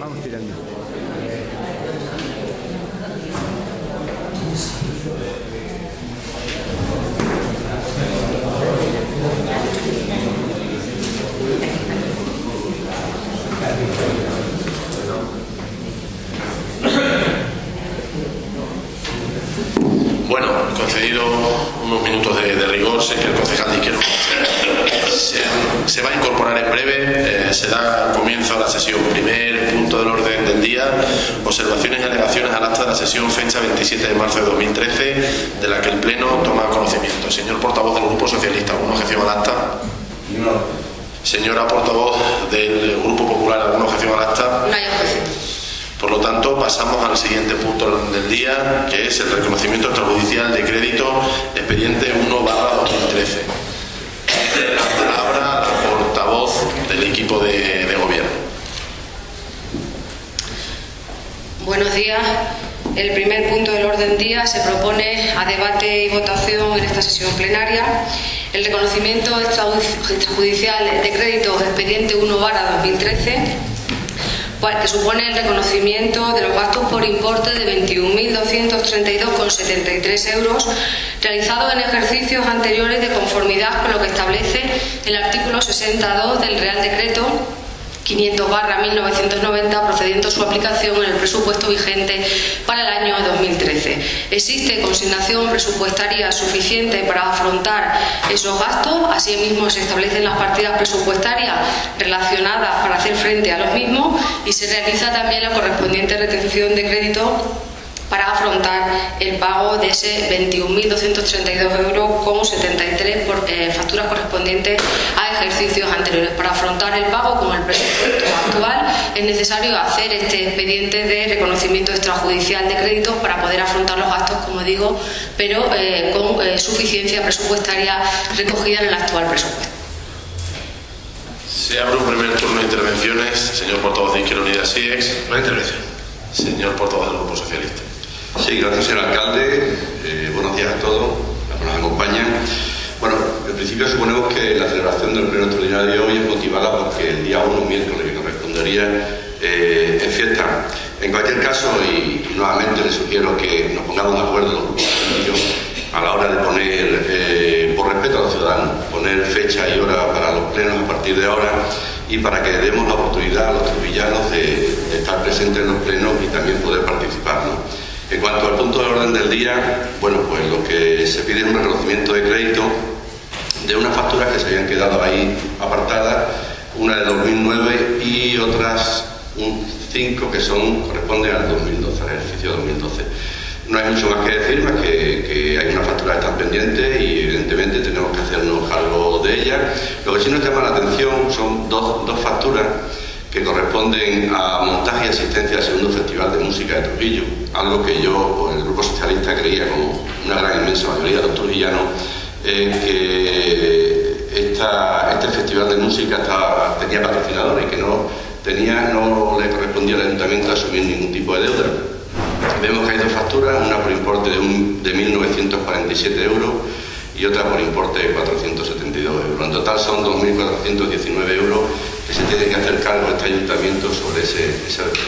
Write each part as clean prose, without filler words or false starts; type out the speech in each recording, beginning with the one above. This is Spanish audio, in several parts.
Vamos tirando. Bueno, concedido unos minutos de rigor, sé que el concejal de Izquierda se va a incorporar en breve. Se da comienzo a la sesión. Primer punto del orden del día: observaciones y alegaciones al acta de la sesión fecha 27 de marzo de 2013, de la que el Pleno toma conocimiento. Señor portavoz del Grupo Socialista, ¿alguna objeción al acta? No. Señora portavoz del Grupo Popular, ¿alguna objeción al acta? No hay objeción. Por lo tanto, pasamos al siguiente punto del día, que es el reconocimiento extrajudicial de crédito, expediente 1/2013. La palabra a la portavoz del equipo de gobierno. Buenos días. El primer punto del orden del día se propone a debate y votación en esta sesión plenaria el reconocimiento extrajudicial de crédito expediente 1/2013, que supone el reconocimiento de los gastos por importe de 21.232,73 euros realizados en ejercicios anteriores de conformidad con lo que establece el artículo 62 del Real Decreto 500/1990, procediendo su aplicación en el presupuesto vigente para el año 2013. Existe consignación presupuestaria suficiente para afrontar esos gastos. Asimismo, se establecen las partidas presupuestarias relacionadas para hacer frente a los mismos y se realiza también la correspondiente retención de crédito para afrontar el pago de ese 21.232,73 euros por facturas correspondientes a ejercicios anteriores. Para afrontar el pago con el presupuesto actual es necesario hacer este expediente de reconocimiento extrajudicial de créditos para poder afrontar los gastos, como digo, pero con suficiencia presupuestaria recogida en el actual presupuesto. Se abre un primer turno de intervenciones. Señor portavoz de Izquierda Unida, SIEX. Una intervención. Señor portavoz del Grupo Socialista. Sí, gracias, señor alcalde. Buenos días a todos, los que nos acompañan. Bueno, en principio suponemos que la celebración del pleno extraordinario de hoy es motivada porque el día 1, miércoles, que correspondería, es fiesta. En cualquier caso, y nuevamente les sugiero que nos pongamos de acuerdo los grupos políticos a la hora de poner, por respeto a los ciudadanos, poner fecha y hora para los plenos a partir de ahora, y para que demos la oportunidad a los trevillanos de estar presentes en los plenos y también poder participar, ¿no? En cuanto al punto de orden del día, bueno, pues lo que se pide es un reconocimiento de crédito de unas facturas que se habían quedado ahí apartadas, una de 2009 y otras 5 que corresponden al 2012, al ejercicio 2012. No hay mucho más que decir, más que hay una factura que están pendientes y evidentemente tenemos que hacernos cargo de ellas. Lo que sí nos llama la atención son dos facturas que corresponden a montaje y asistencia al segundo Festival de Música de Trujillo, algo que yo, el Grupo Socialista, creía, como una gran inmensa mayoría de los trujillanos, que este Festival de Música tenía patrocinadores y que no le correspondía al Ayuntamiento asumir ningún tipo de deuda. Vemos que hay dos facturas, una por importe de 1.947 euros y otra por importe de 472 euros. En total son 2.419 euros que se tiene que hacer cargo este ayuntamiento sobre ese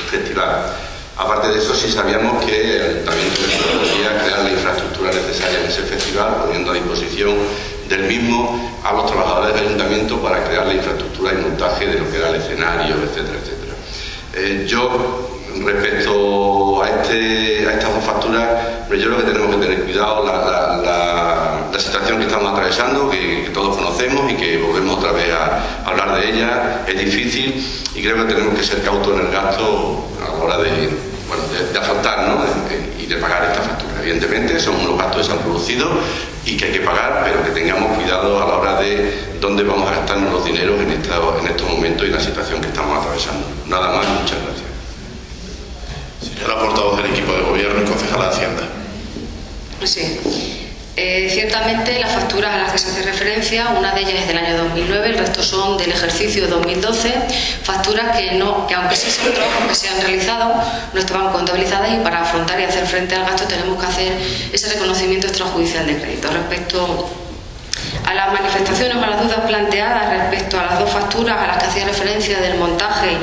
festival. Aparte de eso, sí sabíamos que el ayuntamiento podría crear la infraestructura necesaria en ese festival, poniendo a disposición del mismo a los trabajadores del ayuntamiento para crear la infraestructura y montaje de lo que era el escenario, etcétera, etcétera. Yo, respecto a estas dos facturas, pero yo creo que tenemos que tener cuidado la situación que estamos atravesando, que todos conocemos y que volvemos otra vez a hablar de ella. Es difícil y creo que tenemos que ser cautos en el gasto a la hora de afrontar, ¿no? Y de pagar esta factura. Evidentemente son unos gastos que se han producido y que hay que pagar, pero que tengamos cuidado a la hora de dónde vamos a gastarnos los dineros en estos momentos y en la situación que estamos atravesando. Nada más, muchas gracias. Señora portavoz del equipo de gobierno y concejala de Hacienda. Sí. Ciertamente las facturas a las que se hace referencia, una de ellas es del año 2009, el resto son del ejercicio 2012, facturas que aunque sí son trabajos que se han realizado, no estaban contabilizadas y para afrontar y hacer frente al gasto tenemos que hacer ese reconocimiento extrajudicial de crédito. Respecto a las manifestaciones o a las dudas planteadas respecto a las dos facturas a las que hacía referencia del montaje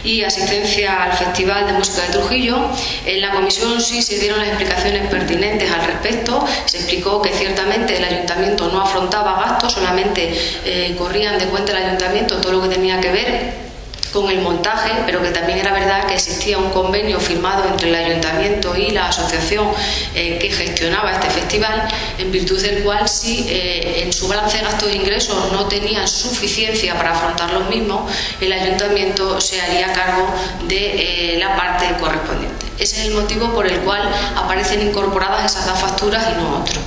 y asistencia al Festival de Música de Trujillo. En la comisión sí se dieron las explicaciones pertinentes al respecto. Se explicó que ciertamente el ayuntamiento no afrontaba gastos, solamente corrían de cuenta el ayuntamiento todo lo que tenía que ver con el montaje, pero que también era verdad que existía un convenio firmado entre el ayuntamiento y la asociación que gestionaba este festival, en virtud del cual si en su balance de gastos e ingresos no tenían suficiencia para afrontar los mismos, el ayuntamiento se haría cargo de la parte correspondiente. Ese es el motivo por el cual aparecen incorporadas esas dos facturas y no otro.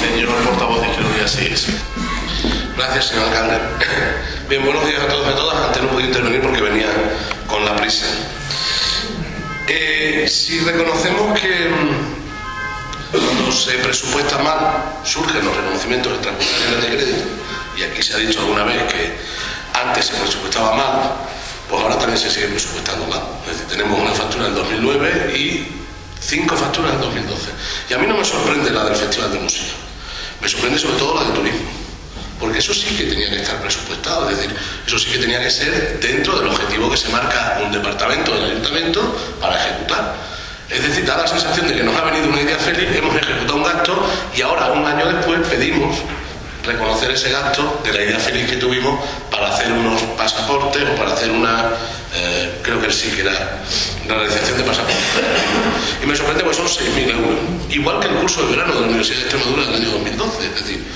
Señor portavoz de Izquierda Unida, sí. Gracias, señor alcalde. Bien, buenos días a todos y a todas. Antes no pude intervenir porque venía con la prisa. Si reconocemos que cuando se presupuesta mal surgen los reconocimientos extraordinarios de crédito, y aquí se ha dicho alguna vez que antes se presupuestaba mal, pues ahora también se sigue presupuestando mal. Es decir, tenemos una factura del 2009 y 5 facturas del 2012. Y a mí no me sorprende la del Festival de Música. Me sorprende sobre todo la de turismo. Porque eso sí que tenía que estar presupuestado, es decir, eso sí que tenía que ser dentro del objetivo que se marca un departamento del ayuntamiento para ejecutar. Es decir, da la sensación de que nos ha venido una idea feliz, hemos ejecutado un gasto y ahora, un año después, pedimos reconocer ese gasto de la idea feliz que tuvimos para hacer unos pasaportes o para hacer una, creo que sí que era la realización de pasaportes. Y me sorprende porque son 6.000 euros, igual que el curso de verano de la Universidad de Extremadura del año 2012, es decir,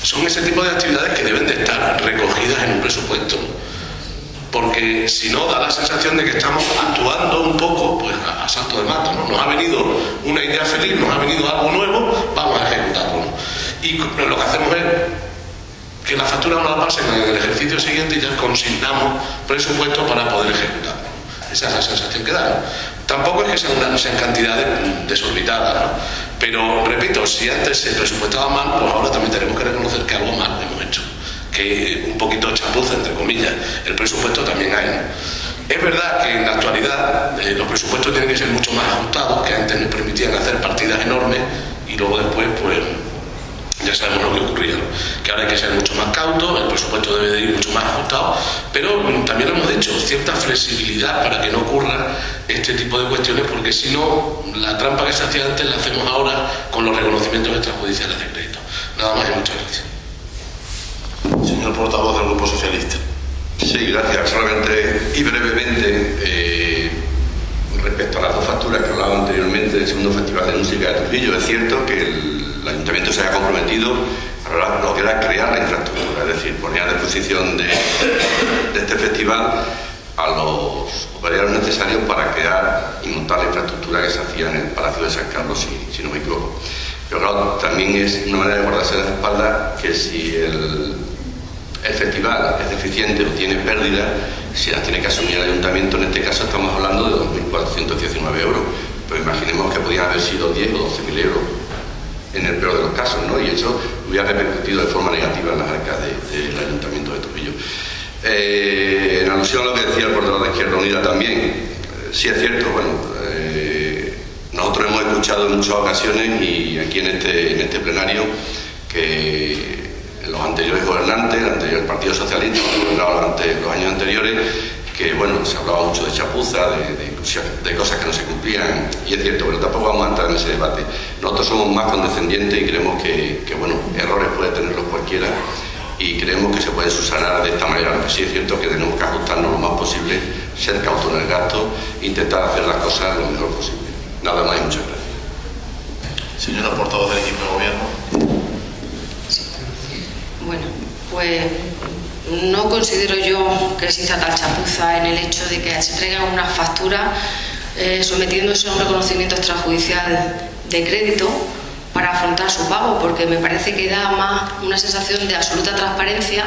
son ese tipo de actividades que deben de estar recogidas en un presupuesto, porque si no da la sensación de que estamos actuando un poco pues a salto de mata, ¿no? Nos ha venido una idea feliz, nos ha venido algo nuevo, vamos a ejecutarlo, ¿no? Y lo que hacemos es que la factura no la pasen en el ejercicio siguiente y ya consignamos presupuesto para poder ejecutarlo. Esa es la sensación que da, ¿no? Tampoco es que sean cantidades desorbitadas, ¿no? Pero, repito, si antes se presupuestaba mal, pues ahora también tenemos que reconocer que algo mal hemos hecho. Que un poquito de chapuza, entre comillas, el presupuesto también hay, ¿no? Es verdad que en la actualidad los presupuestos tienen que ser mucho más ajustados, que antes nos permitían hacer partidas enormes y luego después, pues, ya sabemos lo que ocurría, ¿no? Que ahora hay que ser mucho más cautos, el presupuesto debe de ir mucho más ajustado, pero también lo hemos dicho, cierta flexibilidad para que no ocurra este tipo de cuestiones, porque si no, la trampa que se hacía antes la hacemos ahora con los reconocimientos extrajudiciales de crédito. Nada más y muchas gracias. Señor portavoz del Grupo Socialista. Sí, gracias. Solamente y brevemente, respecto a las dos facturas que hablaba anteriormente del segundo Festival de Música de Trujillo, es cierto que el ayuntamiento se ha comprometido a lo que era crear la infraestructura, es decir, poner a disposición de este festival a los operarios necesarios para crear y montar la infraestructura que se hacía en el Palacio de San Carlos, si no me equivoco. Pero claro, también es una manera de guardarse las espaldas que si el festival es deficiente o tiene pérdidas, si las tiene que asumir el ayuntamiento, en este caso estamos hablando de 2.419 euros, pero imaginemos que podían haber sido 10 o 12.000 euros en el peor de los casos, ¿no? Y eso hubiera repercutido de forma negativa en las arcas del ayuntamiento de Trujillo. En alusión a lo que decía el portavoz de Izquierda Unida también, sí es cierto, bueno, nosotros hemos escuchado en muchas ocasiones y aquí en este plenario que los anteriores gobernantes, el Partido Socialista, los años anteriores, que bueno, se hablaba mucho de chapuza, de cosas que no se cumplían, y es cierto, pero tampoco vamos a entrar en ese debate. Nosotros somos más condescendientes y creemos que bueno, errores puede tenerlos cualquiera y creemos que se pueden subsanar de esta manera. Lo que sí es cierto que tenemos que ajustarnos lo más posible, ser cautos en el gasto, intentar hacer las cosas lo mejor posible. Nada más y muchas gracias. Señora portavoz del equipo de gobierno. Bueno, pues no considero yo que exista tal chapuza en el hecho de que se traigan una factura sometiéndose a un reconocimiento extrajudicial de crédito para afrontar su pago, porque me parece que da más una sensación de absoluta transparencia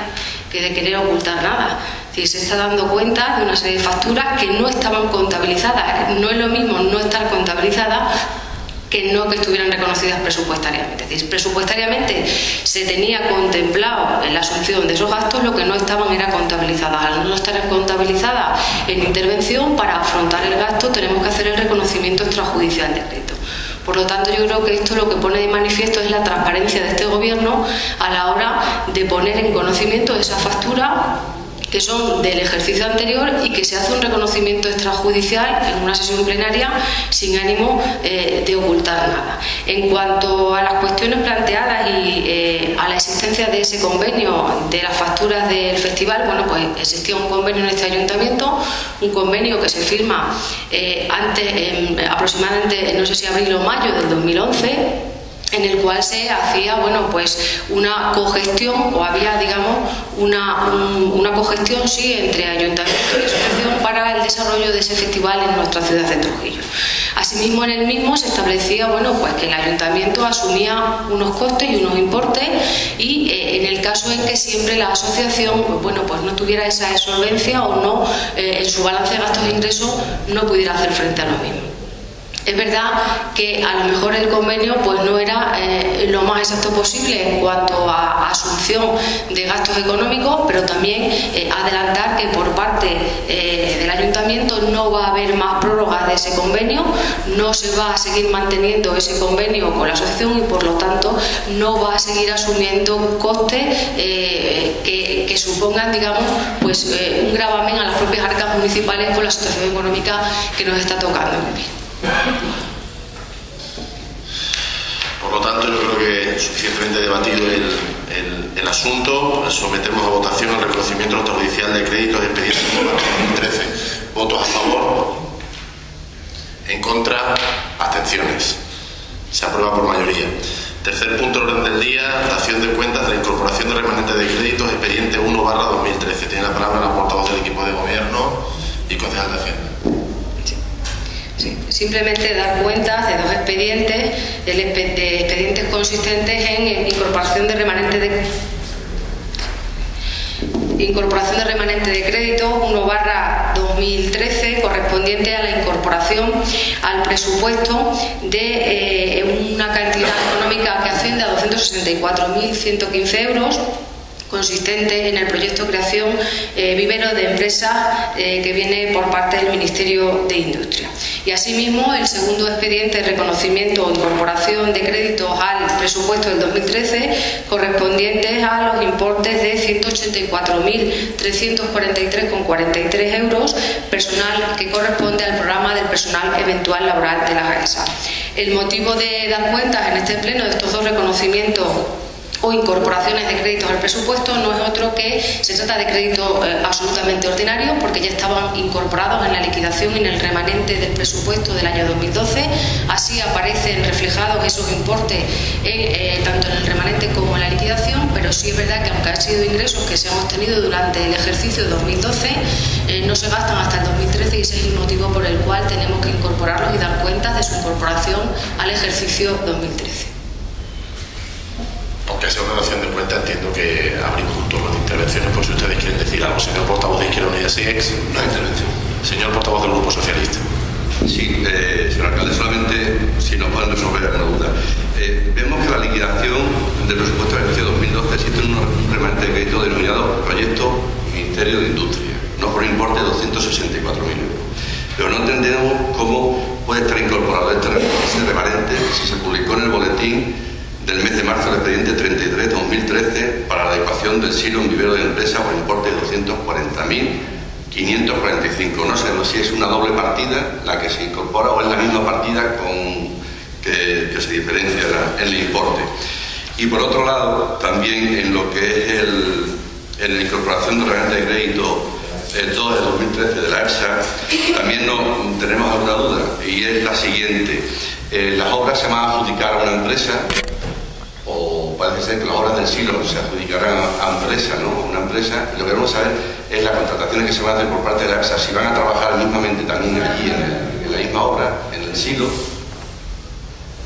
que de querer ocultar nada. Es decir, se está dando cuenta de una serie de facturas que no estaban contabilizadas. No es lo mismo no estar contabilizadas que no que estuvieran reconocidas presupuestariamente. Es decir, presupuestariamente se tenía contemplado en la asunción de esos gastos, lo que no estaban era contabilizadas. Al no estar contabilizadas en intervención, para afrontar el gasto tenemos que hacer el reconocimiento extrajudicial de crédito. Por lo tanto, yo creo que esto lo que pone de manifiesto es la transparencia de este gobierno a la hora de poner en conocimiento esa factura que son del ejercicio anterior y que se hace un reconocimiento extrajudicial en una sesión plenaria sin ánimo de ocultar nada. En cuanto a las cuestiones planteadas y a la existencia de ese convenio de las facturas del festival, bueno, pues existía un convenio en este ayuntamiento, un convenio que se firma aproximadamente, no sé si abril o mayo del 2011, en el cual se hacía, bueno, pues una cogestión, o había, digamos, una cogestión, sí, entre ayuntamiento y asociación para el desarrollo de ese festival en nuestra ciudad de Trujillo. Asimismo, en el mismo se establecía, bueno, pues que el ayuntamiento asumía unos costes y unos importes, y en el caso en que siempre la asociación, pues, bueno, pues no tuviera esa solvencia o no, en su balance de gastos e ingresos no pudiera hacer frente a lo mismo. Es verdad que a lo mejor el convenio pues no era lo más exacto posible en cuanto a asunción de gastos económicos, pero también adelantar que por parte del ayuntamiento no va a haber más prórrogas de ese convenio, no se va a seguir manteniendo ese convenio con la asociación y por lo tanto no va a seguir asumiendo costes que supongan, digamos, pues un gravamen a las propias arcas municipales por la situación económica que nos está tocando vivir. Por lo tanto, yo creo que suficientemente debatido el asunto. Sometemos a votación el reconocimiento extrajudicial de créditos de expedientes 2013. ¿Votos a favor? ¿En contra? ¿Abstenciones? Se aprueba por mayoría. Tercer punto del orden del día, dación de cuentas de la incorporación de remanentes de créditos, expediente 1/2013. Tiene la palabra la portavoz del equipo de gobierno y concejal de Hacienda. Sí, simplemente dar cuenta de dos expedientes, de expedientes consistentes en incorporación de remanente de crédito 1/2013 correspondiente a la incorporación al presupuesto de una cantidad económica que asciende a 264.115 euros, consistente en el proyecto creación vivero de empresas que viene por parte del Ministerio de Industria. Y asimismo, el segundo expediente de reconocimiento o incorporación de créditos al presupuesto del 2013 correspondientes a los importes de 184.343,43 euros, personal que corresponde al programa del personal eventual laboral de la AESA. El motivo de dar cuentas en este pleno de estos dos reconocimientos o incorporaciones de créditos al presupuesto no es otro que se trata de créditos absolutamente ordinarios, porque ya estaban incorporados en la liquidación y en el remanente del presupuesto del año 2012. Así aparecen reflejados esos importes tanto en el remanente como en la liquidación, pero sí es verdad que aunque han sido ingresos que se han obtenido durante el ejercicio de 2012, no se gastan hasta el 2013, y ese es el motivo por el cual tenemos que incorporarlos y dar cuentas de su incorporación al ejercicio 2013. Aunque sea una dación de cuenta, entiendo que abrimos un turno de intervenciones por si ustedes quieren decir algo. Señor portavoz de Izquierda Unida, SIEX. No hay intervención. Señor portavoz del Grupo Socialista. Sí, señor alcalde, solamente si nos pueden resolver alguna duda. Vemos que la liquidación del presupuesto del ejercicio 2012 existe un remanente de crédito denominado Proyecto Ministerio de Industria, no por un importe de 264.000 euros. Pero no entendemos cómo puede estar incorporado ese remanente si se publicó en el boletín del mes de marzo del expediente 33/2013 para la adecuación del silo en vivero de empresa por importe de 240.545. No sabemos si es una doble partida la que se incorpora o es la misma partida que se diferencia en el importe. Y por otro lado, también en lo que es en la incorporación de remanente de crédito 2 de 2013 de la EPSA, también tenemos alguna duda, y es la siguiente. Las obras se van a adjudicar a una empresa, o parece ser que las obras del silo se adjudicarán a empresa, ¿no? Una empresa. Lo que queremos saber es las contrataciones que se van a hacer por parte de la EPSA, si van a trabajar mismamente también allí en la misma obra, en el silo,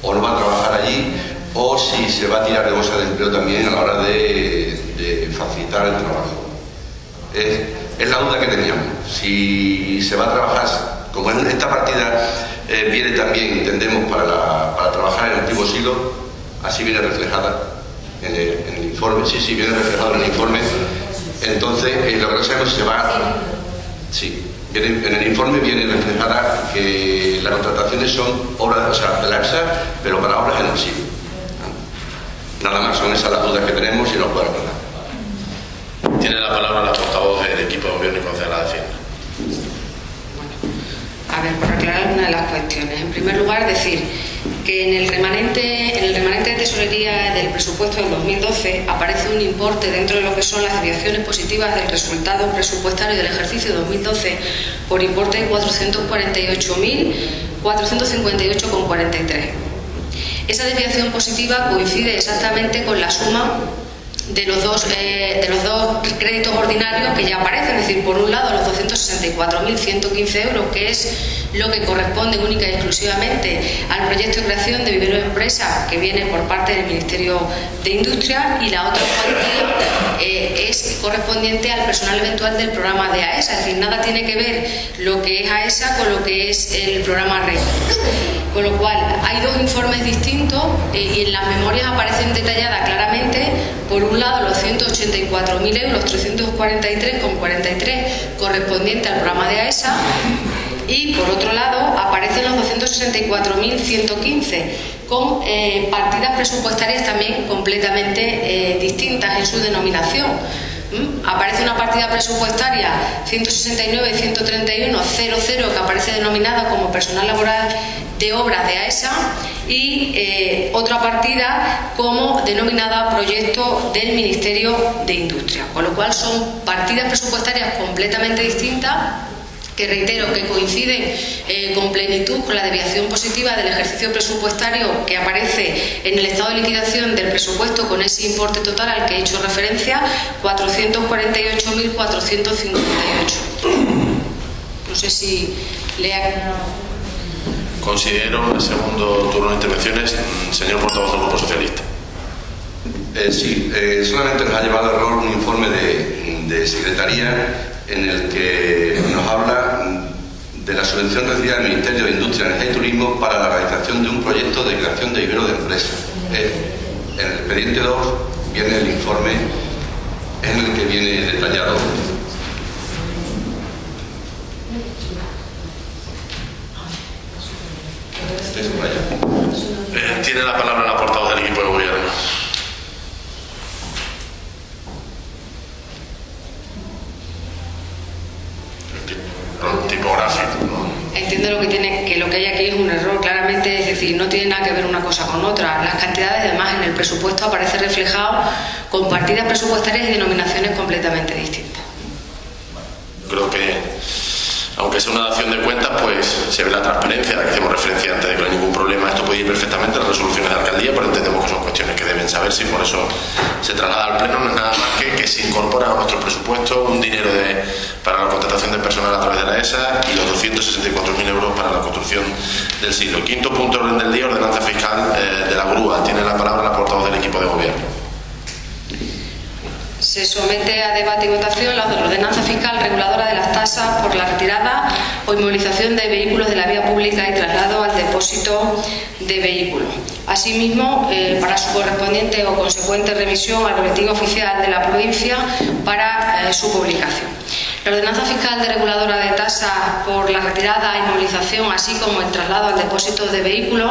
o no van a trabajar allí, o si se va a tirar de bolsa de empleo también a la hora de facilitar el trabajo. Es la duda que teníamos. Si se va a trabajar, como en esta partida viene también, entendemos, para trabajar en el antiguo silo, así viene reflejada en el informe. Sí, viene reflejado en el informe. Entonces, lo que no sabemos si se va... Sí, en el informe viene reflejada que las contrataciones son obras, o sea, de la EPSA, pero para obras en el silo. Nada más, son esas las dudas que tenemos y nos pueden aclarar. Tiene la palabra la portavoz del equipo algunas de las cuestiones. En primer lugar, decir que en el remanente de tesorería del presupuesto del 2012 aparece un importe dentro de lo que son las desviaciones positivas del resultado presupuestario del ejercicio 2012 por importe de 448.458,43. Esa desviación positiva coincide exactamente con la suma de los dos créditos ordinarios que ya aparecen, es decir, por un lado los 264.115 euros, que es lo que corresponde única y exclusivamente al proyecto de creación de vivero de empresa que viene por parte del Ministerio de Industria, y la otra cuantía es correspondiente al personal eventual del programa de AESA, es decir, nada tiene que ver lo que es AESA con lo que es el programa Recursos. Con lo cual, hay dos informes distintos y en las memorias aparecen detalladas claramente, por un lado, los 184.000 euros, 343,43 correspondiente al programa de AESA, y por otro lado, aparecen los 264.115 con partidas presupuestarias también completamente distintas en su denominación. Aparece una partida presupuestaria 169.131.00 que aparece denominada como personal laboral de obras de AESA, y otra partida como denominada proyecto del Ministerio de Industria, con lo cual son partidas presupuestarias completamente distintas, que reitero que coinciden con plenitud con la desviación positiva del ejercicio presupuestario que aparece en el estado de liquidación del presupuesto, con ese importe total al que he hecho referencia, 448.458. No sé si le ha... Considero en el segundo turno de intervenciones, señor portavoz del Grupo Socialista. Sí, solamente nos ha llevado a error un informe de Secretaría en el que nos habla de la subvención recibida del Ministerio de Industria, Energía y Turismo para la realización de un proyecto de creación de vivero de empresas. En el expediente 2 viene el informe en el que viene detallado. Tiene la palabra la portavoz del equipo de gobierno. Tipográfico, ¿no? Entiendo que lo que hay aquí es un error, claramente, es decir, no tiene nada que ver una cosa con otra. Las cantidades, además, en el presupuesto aparece reflejado con partidas presupuestarias y denominaciones completamente distintas. Creo que, aunque sea una dación de cuentas, pues se ve la transparencia a la que hacemos referencia antes, de que no hay ningún problema. Esto puede ir perfectamente a las resoluciones de alcaldía, pero entendemos que son cuestiones que deben saberse y por eso se traslada al Pleno. No es nada más que se incorpora a nuestro presupuesto un dinero para la contratación de personal a través de la ESA y los 264.000 euros para la construcción del siglo. Quinto punto de orden del día, ordenanza fiscal de la grúa. Tiene la palabra la portavoz del equipo de gobierno. Se somete a debate y votación la ordenanza fiscal reguladora de las tasas por la retirada o inmovilización de vehículos de la vía pública y traslado al depósito de vehículos. Asimismo, para su correspondiente o consecuente remisión al boletín oficial de la provincia para su publicación. La ordenanza fiscal de reguladora de tasas por la retirada e inmovilización, así como el traslado al depósito de vehículos,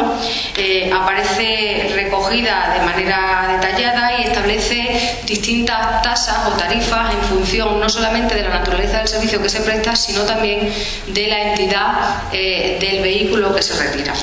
aparece recogida de manera detallada y establece distintas tasas o tarifas en función no solamente de la naturaleza del servicio que se presta, sino también de la entidad del vehículo que se retira.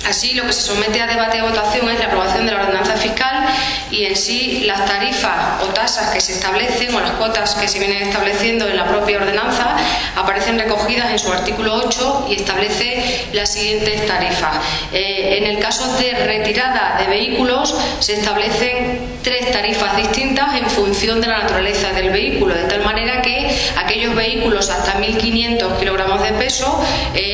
Así, lo que se somete a debate y votación es la aprobación de la ordenanza fiscal y en sí las tarifas o tasas que se establecen o las cuotas que se vienen estableciendo en la propia ordenanza aparecen recogidas en su artículo 8 y establece las siguientes tarifas. En el caso de retirada de vehículos se establecen 3 tarifas distintas en función de la naturaleza del vehículo, de tal manera que aquellos vehículos hasta 1.500 kilogramos de peso,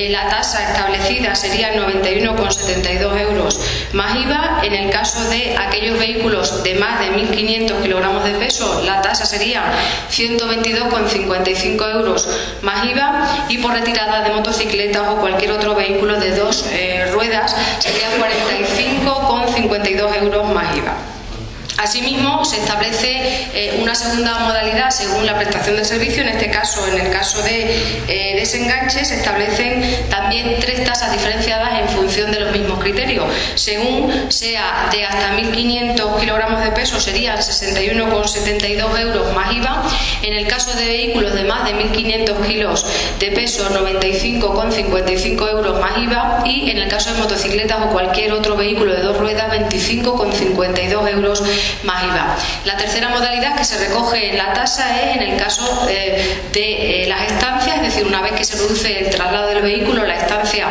la tasa establecida sería 91,72 euros más IVA. En el caso de aquellos vehículos de más de 1.500 kilogramos de peso, la tasa sería 122,55 euros más IVA, y por retirada de motocicletas o cualquier otro vehículo de 2 ruedas sería 45,52 euros más IVA. Asimismo, se establece una segunda modalidad según la prestación del servicio. En este caso, en el caso de desenganche, se establecen también 3 tasas diferenciadas en función de los mismos criterios. Según sea de hasta 1.500 kilogramos de peso, serían 61,72 euros más IVA. En el caso de vehículos de más de 1.500 kilos de peso, 95,55 euros más IVA. Y en el caso de motocicletas o cualquier otro vehículo de 2 ruedas, 25,52 euros más IVA. La tercera modalidad que se recoge en la tasa es en el caso de las estancias, es decir, una vez que se produce el traslado del vehículo, la estancia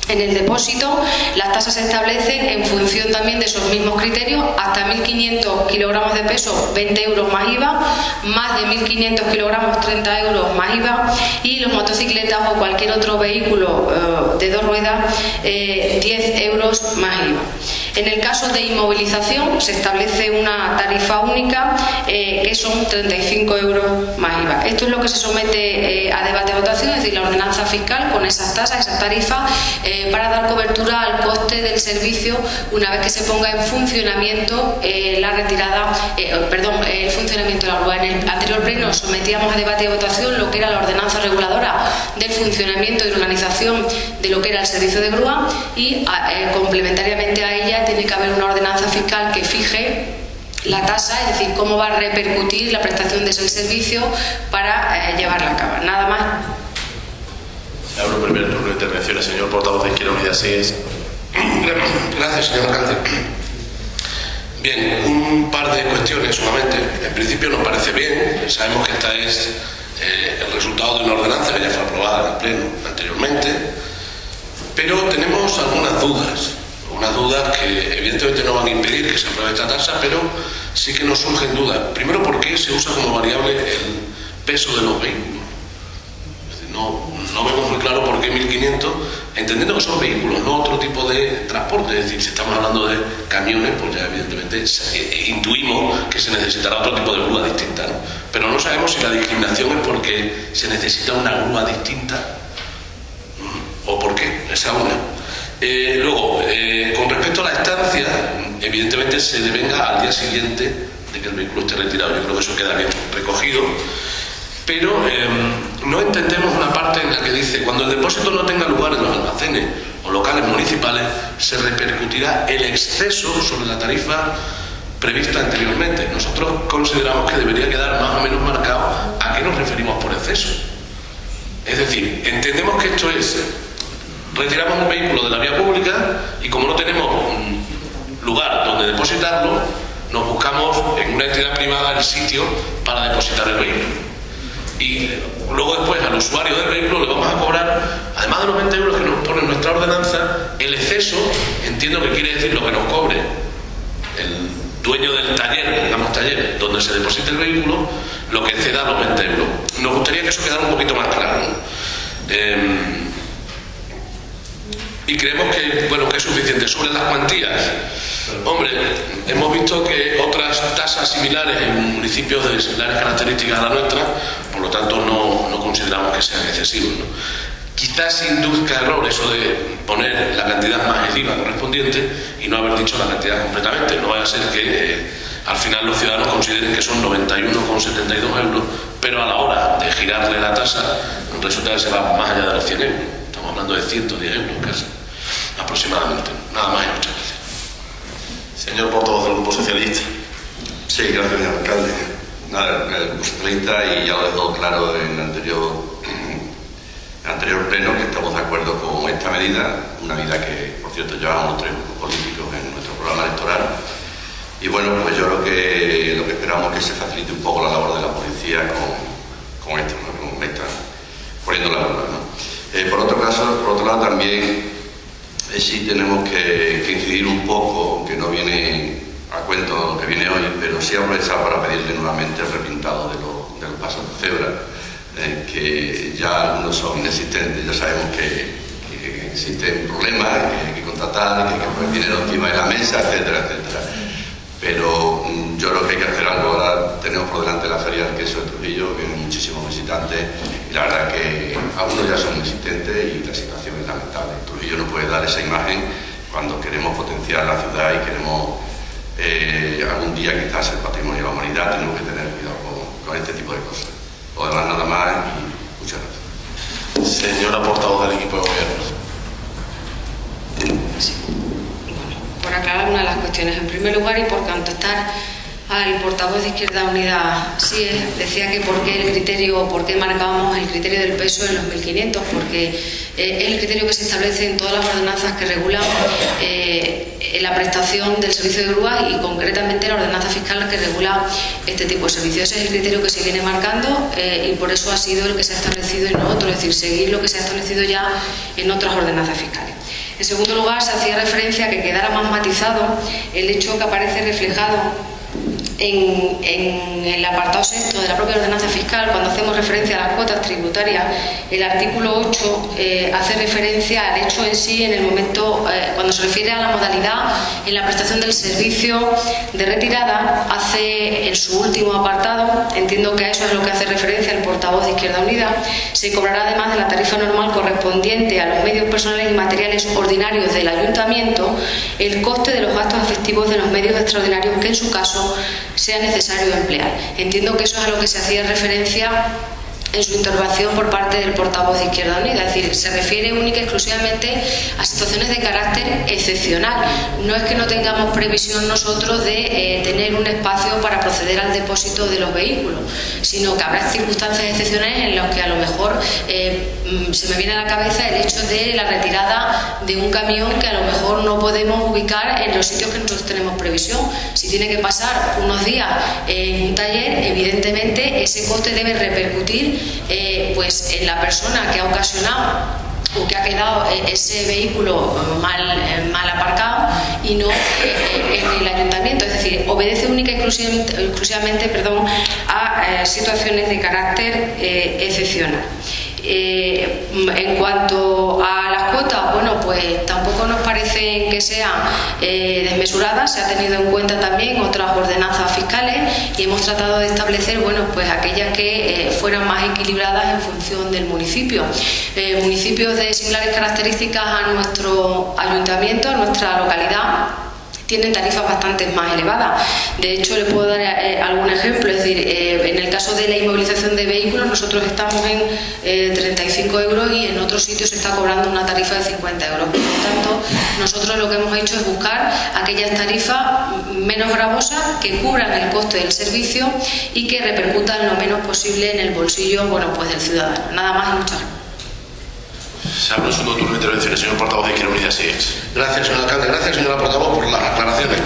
en el depósito, las tasas se establecen en función también de esos mismos criterios. Hasta 1.500 kilogramos de peso, 20 euros más IVA, más de 1.500 kilogramos, 30 euros más IVA, y los motocicletas o cualquier otro vehículo de 2 ruedas, 10 euros más IVA. En el caso de inmovilización se establece una tarifa única que son 35 euros más IVA. Esto es lo que se somete a debate y votación, es decir, la ordenanza fiscal con esas tasas, esas tarifas, para dar cobertura al coste del servicio una vez que se ponga en funcionamiento la retirada, el funcionamiento de la grúa. En el anterior pleno sometíamos a debate y votación lo que era la ordenanza reguladora del funcionamiento y organización de lo que era el servicio de grúa, y complementariamente a ella tiene que haber una ordenanza fiscal que fije la tasa, es decir, cómo va a repercutir la prestación de ese servicio para llevarla a cabo. Nada más. Abro el primer turno de intervenciones, señor portavoz de Izquierda Unida 6. Gracias, señor alcalde. Bien, un par de cuestiones solamente. En principio nos parece bien, sabemos que esta es el resultado de una ordenanza que ya fue aprobada en el pleno anteriormente, pero tenemos algunas dudas que evidentemente no van a impedir que se apruebe esta tasa, pero sí que nos surgen dudas. Primero, ¿por qué se usa como variable el peso de los vehículos? Es decir, no vemos muy claro por qué 1.500, entendiendo que son vehículos, no otro tipo de transporte. Es decir, si estamos hablando de camiones, pues ya evidentemente intuimos que se necesitará otro tipo de grúa distinta, ¿no? Pero no sabemos si la discriminación es porque se necesita una grúa distinta o por qué. Esa es una. Luego, con respecto a la estancia, evidentemente se devenga al día siguiente de que el vehículo esté retirado. Yo creo que eso queda bien recogido, pero no entendemos una parte en la que dice: cuando el depósito no tenga lugar en los almacenes o locales municipales, se repercutirá el exceso sobre la tarifa prevista anteriormente. Nosotros consideramos que debería quedar más o menos marcado a qué nos referimos por exceso. Es decir, entendemos que esto es: retiramos un vehículo de la vía pública y como no tenemos lugar donde depositarlo, nos buscamos en una entidad privada el sitio para depositar el vehículo. Y luego después al usuario del vehículo le vamos a cobrar, además de los 20 euros que nos pone nuestra ordenanza, el exceso, entiendo que quiere decir lo que nos cobre el dueño del taller, digamos taller, donde se deposite el vehículo, lo que exceda los 20 euros. Nos gustaría que eso quedara un poquito más claro, ¿no? Y creemos que, bueno, que es suficiente. Sobre las cuantías, hombre, hemos visto que otras tasas similares en municipios de similares características a la nuestra, por lo tanto no consideramos que sean excesivos, ¿no? Quizás induzca error eso de poner la cantidad más el IVA correspondiente y no haber dicho la cantidad completamente. No vaya a ser que al final los ciudadanos consideren que son 91,72 euros, pero a la hora de girarle la tasa resulta que se va más allá de los 100 euros. Estamos hablando de 110 euros casi, aproximadamente. Nada más y muchas gracias. Señor portavoz del Grupo Socialista. Sí, gracias, señor alcalde. Nada, el Grupo Socialista, y ya lo he dejado claro en el anterior pleno, que estamos de acuerdo con esta medida, una medida que, por cierto, llevamos los 3 grupos políticos en nuestro programa electoral. Y bueno, pues yo creo que lo que esperamos es que se facilite un poco la labor de la policía con esto, ¿no? Con esta, poniendo la norma, ¿no? Por otro lado también sí tenemos que incidir un poco, aunque no viene a cuento lo que viene hoy, pero sí aprovechar para pedirle nuevamente el repintado de los pasos de cebra, que ya algunos son inexistentes. Ya sabemos que existen problemas, que hay que contratar, que hay que poner dinero encima de la mesa, etcétera, etcétera. Pero yo creo que hay que hacer algo. Ahora tenemos por delante la Feria del Queso de Trujillo, vienen muchísimos visitantes y la verdad que algunos ya son inexistentes y la situación es lamentable. Trujillo no puede dar esa imagen cuando queremos potenciar la ciudad y queremos algún día quizás el patrimonio de la humanidad. Tenemos que tener cuidado con este tipo de cosas. Lo demás nada más y muchas gracias. Señora portavoz del equipo de gobierno. Sí. Bueno, por aclarar una de las cuestiones, en primer lugar, y por contestar al portavoz de Izquierda Unida, sí, decía que por qué marcábamos el criterio del peso en los 1.500, porque es el criterio que se establece en todas las ordenanzas que regulan la prestación del servicio de grúa y concretamente la ordenanza fiscal que regula este tipo de servicios. Ese es el criterio que se viene marcando y por eso ha sido el que se ha establecido y no otro, es decir, seguir lo que se ha establecido ya en otras ordenanzas fiscales. En segundo lugar, se hacía referencia a que quedara más matizado el hecho que aparece reflejado en el apartado sexto de la propia ordenanza fiscal, cuando hacemos referencia a las cuotas tributarias. El artículo 8 hace referencia al hecho en sí, en el momento, cuando se refiere a la modalidad en la prestación del servicio de retirada, hace en su último apartado, entiendo que a eso es lo que hace referencia el portavoz de Izquierda Unida, se cobrará además de la tarifa normal correspondiente a los medios personales y materiales ordinarios del ayuntamiento el coste de los gastos efectivos de los medios extraordinarios que en su caso sea necesario emplear. Entiendo que eso es a lo que se hacía referencia en su intervención por parte del portavoz de Izquierda Unida, es decir, se refiere única y exclusivamente a situaciones de carácter excepcional. No es que no tengamos previsión nosotros de tener un espacio para proceder al depósito de los vehículos, sino que habrá circunstancias excepcionales en las que a lo mejor se me viene a la cabeza el hecho de la retirada de un camión que a lo mejor no podemos ubicar en los sitios que nosotros tenemos previsión. Si tiene que pasar unos días en un taller, evidentemente ese coste debe repercutir pues en la persona que ha ocasionado o que ha quedado ese vehículo mal aparcado y no en el ayuntamiento. Es decir, obedece única y exclusivamente a situaciones de carácter excepcional. En cuanto a las cuotas, bueno, pues tampoco nos parece que sean desmesuradas. Se ha tenido en cuenta también otras ordenanzas fiscales y hemos tratado de establecer, bueno, pues aquellas que fueran más equilibradas en función del municipio. Municipios de similares características a nuestro ayuntamiento, a nuestra localidad, tienen tarifas bastante más elevadas. De hecho, le puedo dar algún ejemplo. Es decir, en el caso de la inmovilización de vehículos, nosotros estamos en 35 euros y en otros sitios se está cobrando una tarifa de 50 euros. Por lo tanto, nosotros lo que hemos hecho es buscar aquellas tarifas menos gravosas que cubran el coste del servicio y que repercutan lo menos posible en el bolsillo, bueno, pues del ciudadano. Nada más y muchas gracias. Se abre un segundo turno de intervenciones, señor portavoz de Izquierda Unida. Sí. Gracias, señor alcalde. Gracias, señora portavoz, por las aclaraciones.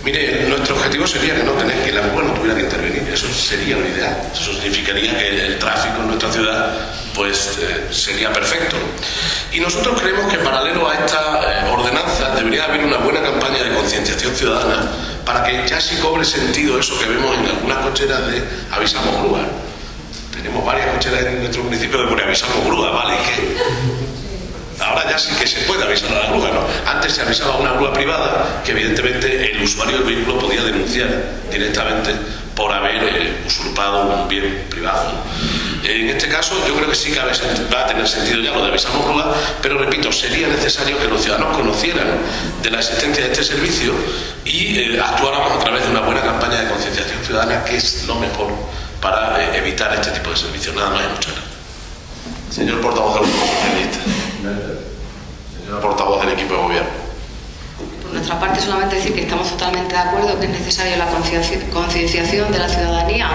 Mire, nuestro objetivo sería que la grúa no tuviera que intervenir. Eso sería lo ideal. Eso significaría que el tráfico en nuestra ciudad pues sería perfecto. Y nosotros creemos que paralelo a esta ordenanza debería haber una buena campaña de concienciación ciudadana para que ya sí cobre sentido eso que vemos en algunas cocheras de avisamos grúa. Tenemos varias cocheras en nuestro municipio de pone avisamos grúa, ¿vale? Que ahora ya sí que se puede avisar a la grúa, ¿no? Antes se avisaba a una grúa privada que evidentemente el usuario del vehículo podía denunciar directamente por haber usurpado un bien privado, ¿no? En este caso yo creo que sí que va a tener sentido ya lo de avisamos grúa, pero repito, sería necesario que los ciudadanos conocieran de la existencia de este servicio y actuáramos a través de una buena campaña de concienciación ciudadana, que es lo mejor para evitar este tipo de servicios. Nada más y muchas gracias. Señor portavoz del Grupo Socialista. Señora portavoz del equipo de gobierno. Por nuestra parte, solamente decir que estamos totalmente de acuerdo que es necesaria la concienciación de la ciudadanía,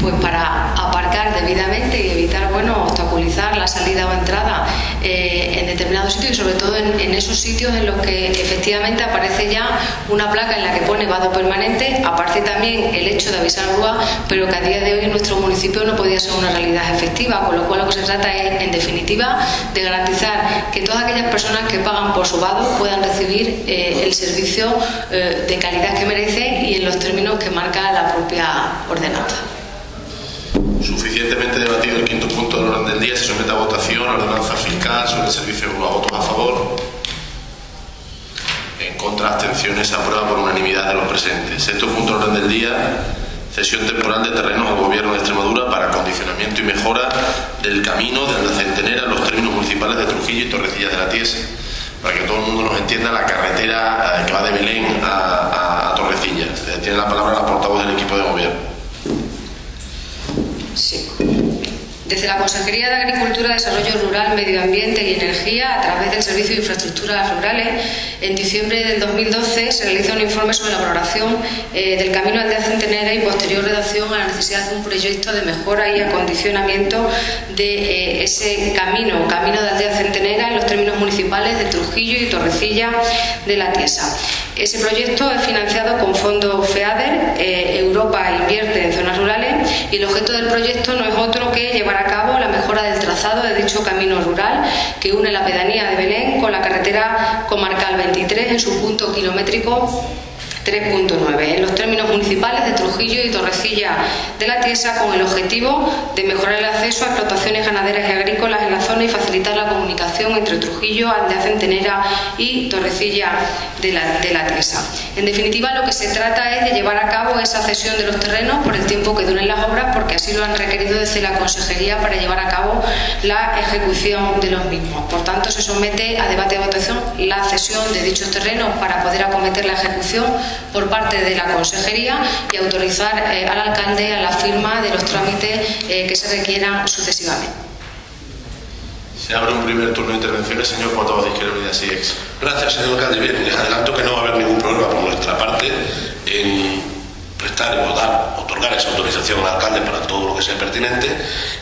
pues para aparcar debidamente y evitar, bueno, obstaculizar la salida o entrada en determinados sitios y sobre todo en esos sitios en los que efectivamente aparece ya una placa en la que pone vado permanente. Aparece también el hecho de avisar grúa, pero que a día de hoy en nuestro municipio no podía ser una realidad efectiva, con lo cual lo que se trata es, en definitiva, de garantizar que todas aquellas personas que pagan por su vado puedan recibir el servicio de calidad que merece y en los términos que marca la propia ordenanza. Suficientemente debatido el quinto punto del orden del día. Se somete a votación la ordenanza fiscal sobre el servicio de grúa. ¿Votos a favor? En contra, abstenciones. Se aprueba por unanimidad de los presentes. Sexto punto del orden del día. Cesión temporal de terrenos al Gobierno de Extremadura para acondicionamiento y mejora del camino de la Centenera en los términos municipales de Trujillo y Torrecillas de la Tiesa. Para que todo el mundo nos entienda, la carretera que va de Belén a Torrecilla. Tiene la palabra la portavoz del equipo de gobierno. Sí. Desde la Consejería de Agricultura, Desarrollo Rural, Medio Ambiente y Energía, a través del Servicio de Infraestructuras Rurales, en diciembre del 2012 se realiza un informe sobre la valoración del Camino Aldea Centenera y posterior redacción a la necesidad de un proyecto de mejora y acondicionamiento de ese camino de Aldea Centenera en los términos municipales de Trujillo y Torrecilla de la Tiesa. Ese proyecto es financiado con fondos FEADER, Europa invierte en zonas rurales, y el objeto del proyecto no es otro que llevar a cabo la mejora del trazado de dicho camino rural que une la pedanía de Belén con la carretera comarcal 23 en su punto kilométrico 3.9 en los términos municipales de Trujillo y Torrecilla de la Tiesa, con el objetivo de mejorar el acceso a explotaciones ganaderas y agrícolas en la zona y facilitar la comunicación entre Trujillo, Aldea Centenera y Torrecilla de la Tiesa. En definitiva, lo que se trata es de llevar a cabo esa cesión de los terrenos por el tiempo que duren las obras, porque así lo han requerido desde la Consejería para llevar a cabo la ejecución de los mismos. Por tanto, se somete a debate y votación la cesión de dichos terrenos para poder acometer la ejecución por parte de la Consejería y autorizar al alcalde a la firma de los trámites que se requieran sucesivamente. Se abre un primer turno de intervenciones, señor portavoz de Izquierda Unida, SIEX. Gracias, señor alcalde. Bien, les adelanto que no va a haber ningún problema por nuestra parte en prestar o otorgar esa autorización al alcalde para todo lo que sea pertinente,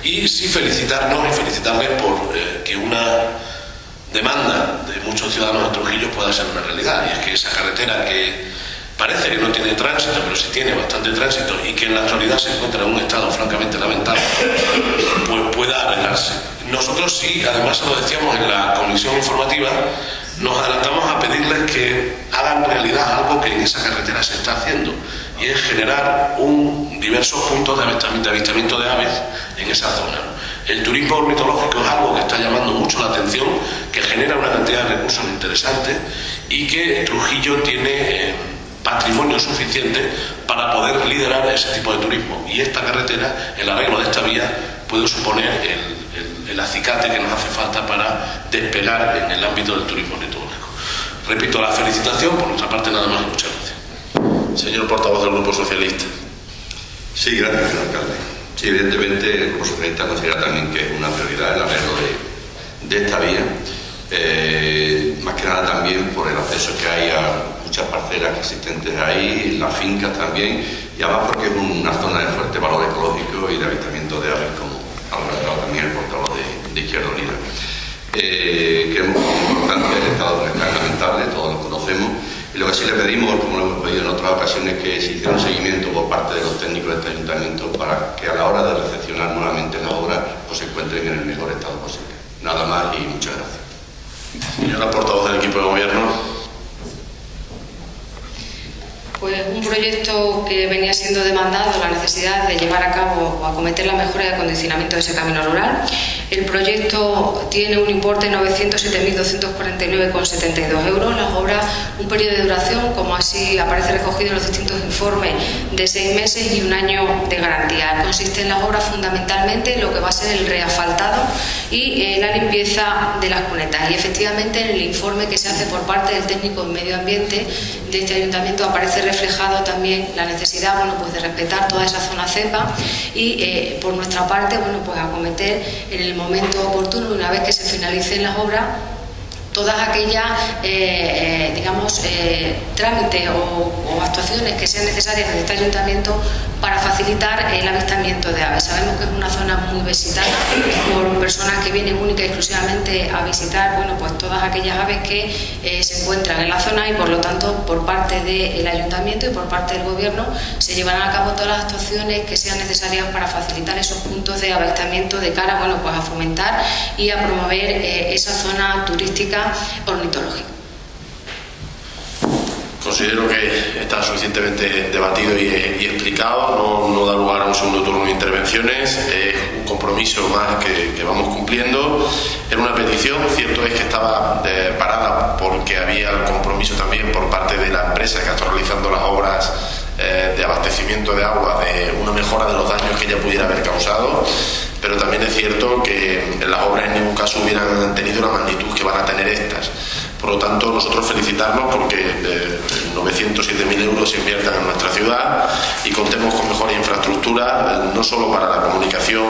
y sí felicitarnos y felicitarles por que una demanda de muchos ciudadanos de Trujillo pueda ser una realidad, y es que esa carretera que parece que no tiene tránsito, pero sí tiene bastante tránsito y que en la actualidad se encuentra en un estado francamente lamentable, pues pueda arreglarse. Nosotros sí, además lo decíamos en la comisión informativa, nos adelantamos a pedirles que hagan realidad algo que en esa carretera se está haciendo, y es generar diversos puntos de avistamiento de aves en esa zona. El turismo ornitológico es algo que está llamando mucho la atención, que genera una cantidad de recursos interesantes y que Trujillo tiene patrimonio suficiente para poder liderar ese tipo de turismo, y esta carretera, el arreglo de esta vía, puede suponer el acicate que nos hace falta para despegar en el ámbito del turismo ornitológico. Repito la felicitación, por nuestra parte nada más y muchas gracias. Señor portavoz del Grupo Socialista. Sí, gracias, señor alcalde. Sí, evidentemente el Grupo Socialista considera también que es una prioridad el arreglo de esta vía, más que nada también por el acceso que hay a muchas parcelas existentes ahí, las fincas también, y además porque es una zona de fuerte valor ecológico y de avistamiento de aves, como ha relatado también el portavoz de Izquierda Unida. Creemos que es importante, el estado está lamentable, todos lo conocemos, y lo que sí le pedimos, como lo hemos pedido en otras ocasiones, que se hiciera un seguimiento por parte de los técnicos de este ayuntamiento para que a la hora de recepcionar nuevamente la obra pues se encuentren en el mejor estado posible. Nada más y muchas gracias. Señora portavoz del equipo de gobierno. Pues un proyecto que venía siendo demandado, la necesidad de llevar a cabo o acometer la mejora y acondicionamiento de ese camino rural. El proyecto tiene un importe de 907.249,72 euros. Las obras, un periodo de duración, como así aparece recogido en los distintos informes, de 6 meses y 1 año de garantía. Consiste en las obras fundamentalmente en lo que va a ser el reasfaltado y la limpieza de las cunetas. Y efectivamente en el informe que se hace por parte del técnico de medio ambiente de este ayuntamiento aparece reflejado también la necesidad pues de respetar toda esa zona cepa y por nuestra parte pues acometer en el momento oportuno, una vez que se finalicen las obras, todas aquellas trámites o actuaciones que sean necesarias en este ayuntamiento para facilitar el avistamiento de aves. Sabemos que es una zona muy visitada por personas que vienen única y exclusivamente a visitar pues todas aquellas aves que se encuentran en la zona, y por lo tanto por parte del ayuntamiento y por parte del gobierno se llevarán a cabo todas las actuaciones que sean necesarias para facilitar esos puntos de avistamiento de cara pues a fomentar y a promover esa zona turística ornitológica. Considero que está suficientemente debatido y explicado, no da lugar a un segundo turno de intervenciones, es un compromiso más que vamos cumpliendo. Era una petición, cierto es que estaba parada porque había el compromiso también por parte de la empresa que está realizando las obras de abastecimiento de agua, de una mejora de los daños que ella pudiera haber causado, pero también es cierto que las obras en ningún caso otras hubieran tenido la magnitud que van a tener estas. Por lo tanto, nosotros felicitarnos porque 907.000 euros se inviertan en nuestra ciudad y contemos con mejor infraestructura, no solo para la comunicación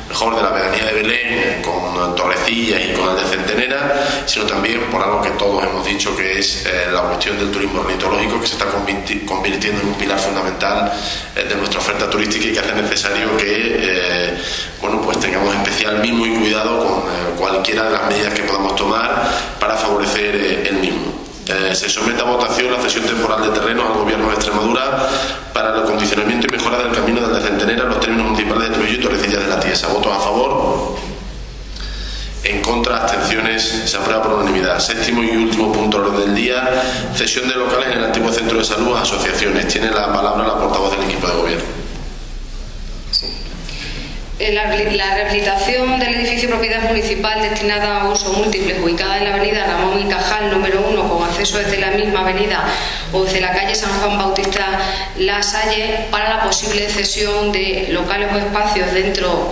mejor de la pedanía de Belén con Torrecillas y con el de Centenera, sino también por algo que todos hemos dicho, que es la cuestión del turismo ornitológico, que se está convirtiendo en un pilar fundamental de nuestra oferta turística y que hace necesario que pues tengamos especial mimo y cuidado con cualquiera de las medidas que podamos tomar para favorecer el mismo. Se somete a votación la cesión temporal de terrenos al Gobierno de Extremadura para el acondicionamiento y mejora del camino del de Centenera en los términos municipales de Trujillo y Torrecillas de la Tiesa. ¿Votos a favor? En contra, abstenciones, se aprueba por unanimidad. Séptimo y último punto del orden del día: cesión de locales en el antiguo centro de salud a asociaciones. Tiene la palabra la portavoz del equipo de gobierno. La rehabilitación del edificio propiedad municipal destinada a uso múltiple, ubicada en la avenida Ramón y Cajal número 1, con acceso desde la misma avenida o desde la calle San Juan Bautista La Salle, para la posible cesión de locales o espacios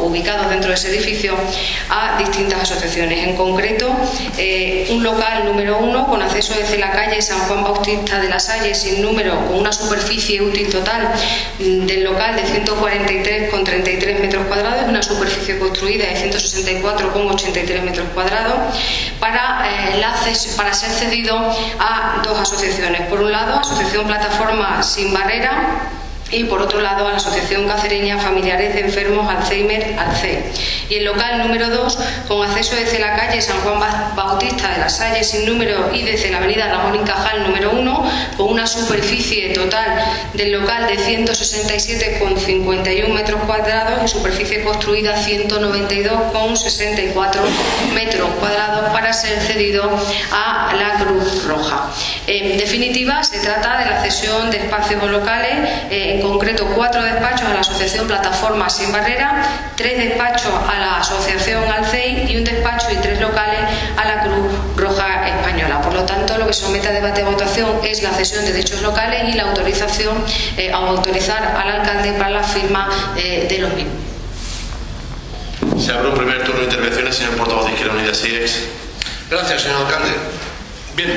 ubicados dentro de ese edificio a distintas asociaciones. En concreto, un local número 1 con acceso desde la calle San Juan Bautista de La Salle, sin número, con una superficie útil total del local de 143,33 metros cuadrados, una superficie construida de 164,83 metros cuadrados, para ser cedido a dos asociaciones. Por un lado, Asociación Plataforma Sin Barrera, y por otro lado a la Asociación Cacereña Familiares de Enfermos Alzheimer, ALCE. Y el local número 2, con acceso desde la calle San Juan Bautista de La Salle sin número y desde la avenida Ramón y Cajal número 1, con una superficie total del local de 167,51 metros cuadrados y superficie construida 192,64 metros cuadrados, para ser cedido a la Cruz Roja. En definitiva, se trata de la cesión de espacios locales, en concreto 4 despachos a la Asociación Plataforma Sin Barrera, 3 despachos a la Asociación Alcei y un despacho y 3 locales a la Cruz Roja Española. Por lo tanto, lo que se somete a debate y votación es la cesión de dichos locales y la autorización a autorizar al alcalde para la firma de los mismos. Se abre un primer turno de intervenciones, señor portavoz de Izquierda Unida, SIEX. Gracias, señor alcalde. Bien,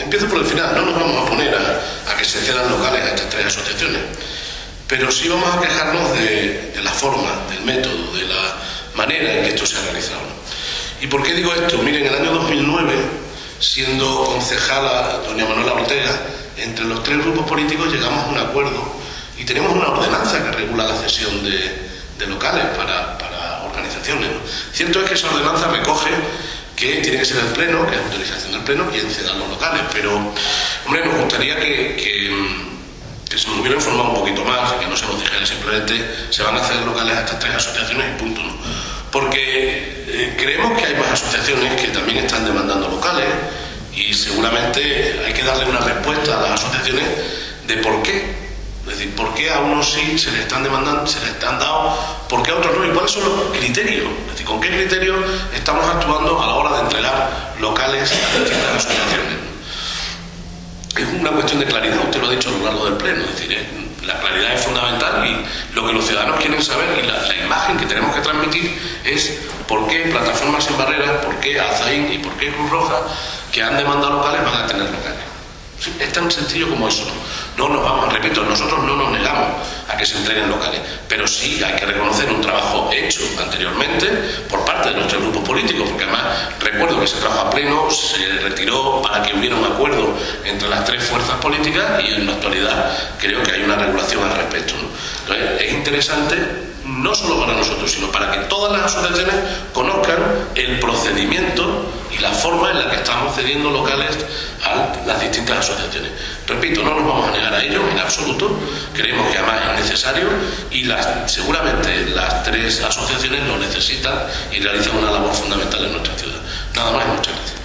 empiezo por el final. No nos vamos a poner a que se cedan locales a estas 3 asociaciones, pero sí vamos a quejarnos de la forma, del método, de la manera en que esto se ha realizado. ¿Y por qué digo esto? Miren, en el año 2009, siendo concejala doña Manuela Ortega, entre los 3 grupos políticos llegamos a un acuerdo y tenemos una ordenanza que regula la cesión de locales para organizaciones, ¿no? Cierto es que esa ordenanza recoge que tiene que ser el Pleno, que es autorización del Pleno, quien ceda los locales, pero, hombre, nos gustaría que se nos hubiera informado un poquito más, que no se nos dijera simplemente se van a ceder locales a estas 3 asociaciones y punto, ¿no? Porque creemos que hay más asociaciones que también están demandando locales y seguramente hay que darle una respuesta a las asociaciones de por qué. Es decir, ¿por qué a unos sí se les están demandando, se les están dando, por qué a otros no? ¿Y cuáles son los criterios? Es decir, ¿con qué criterios estamos actuando a la hora de entregar locales a distintas asociaciones? Es una cuestión de claridad, usted lo ha dicho a lo largo del Pleno, es decir, la claridad es fundamental y lo que los ciudadanos quieren saber y la imagen que tenemos que transmitir es por qué Plataformas Sin Barreras, por qué Alzaín y por qué Cruz Roja, que han demandado locales, van a tener locales. Es tan sencillo como eso, ¿no? No nos vamos, repito, nosotros no nos negamos a que se entreguen locales, pero sí hay que reconocer un trabajo hecho anteriormente por parte de nuestros grupos políticos, porque además recuerdo que ese trabajo a pleno se retiró para que hubiera un acuerdo entre las 3 fuerzas políticas y en la actualidad creo que hay una regulación al respecto, ¿no? Entonces es interesante no solo para nosotros, sino para que todas las asociaciones conozcan el procedimiento y la forma en la que estamos cediendo locales a las distintas asociaciones. Repito, no nos vamos a negar a ello en absoluto, creemos que además es necesario y seguramente las 3 asociaciones lo necesitan y realizan una labor fundamental en nuestra ciudad. Nada más y muchas gracias.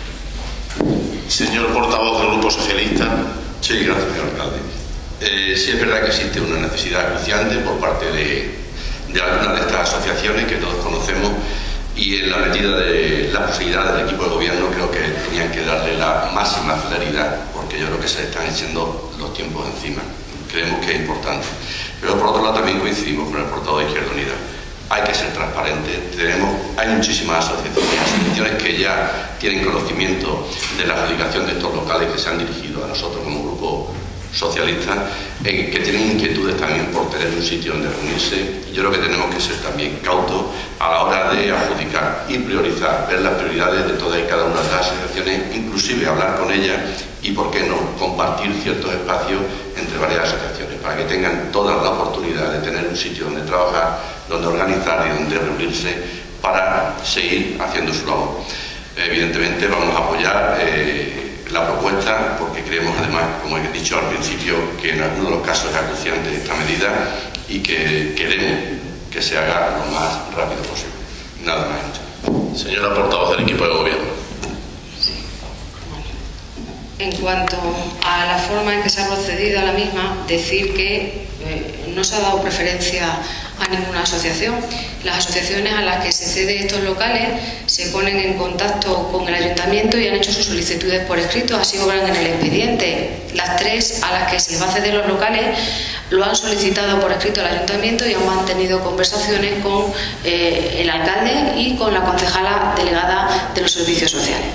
Señor portavoz del Grupo Socialista. Sí, gracias, señor alcalde. Sí es verdad que existe una necesidad acuciante por parte de algunas de estas asociaciones que todos conocemos y en la medida de la posibilidad del equipo de gobierno creo que tenían que darle la máxima celeridad porque yo creo que se le están echando los tiempos encima. Creemos que es importante. Pero por otro lado también coincidimos con el portavoz de Izquierda Unida. hay que ser transparente. Hay muchísimas asociaciones que ya tienen conocimiento de la adjudicación de estos locales, que se han dirigido a nosotros como grupo socialista, que tienen inquietudes también por tener un sitio donde reunirse. Yo creo que tenemos que ser también cautos a la hora de adjudicar y priorizar, ver las prioridades de todas y cada una de las asociaciones, inclusive hablar con ellas y, por qué no, compartir ciertos espacios entre varias asociaciones, para que tengan todas la oportunidad de tener un sitio donde trabajar, donde organizar y donde reunirse para seguir haciendo su labor. Evidentemente vamos a apoyar la propuesta, porque creemos, además, como he dicho al principio, que en algunos de los casos es acuciante esta medida y que queremos que se haga lo más rápido posible. Nada más. Señora portavoz del equipo de gobierno. En cuanto a la forma en que se ha procedido a la misma, decir que no se ha dado preferencia a ninguna asociación. Las asociaciones a las que se cede estos locales se ponen en contacto con el ayuntamiento y han hecho sus solicitudes por escrito, así obran en el expediente. Las tres a las que se les va a ceder los locales lo han solicitado por escrito al ayuntamiento y han mantenido conversaciones con el alcalde y con la concejala delegada de los servicios sociales.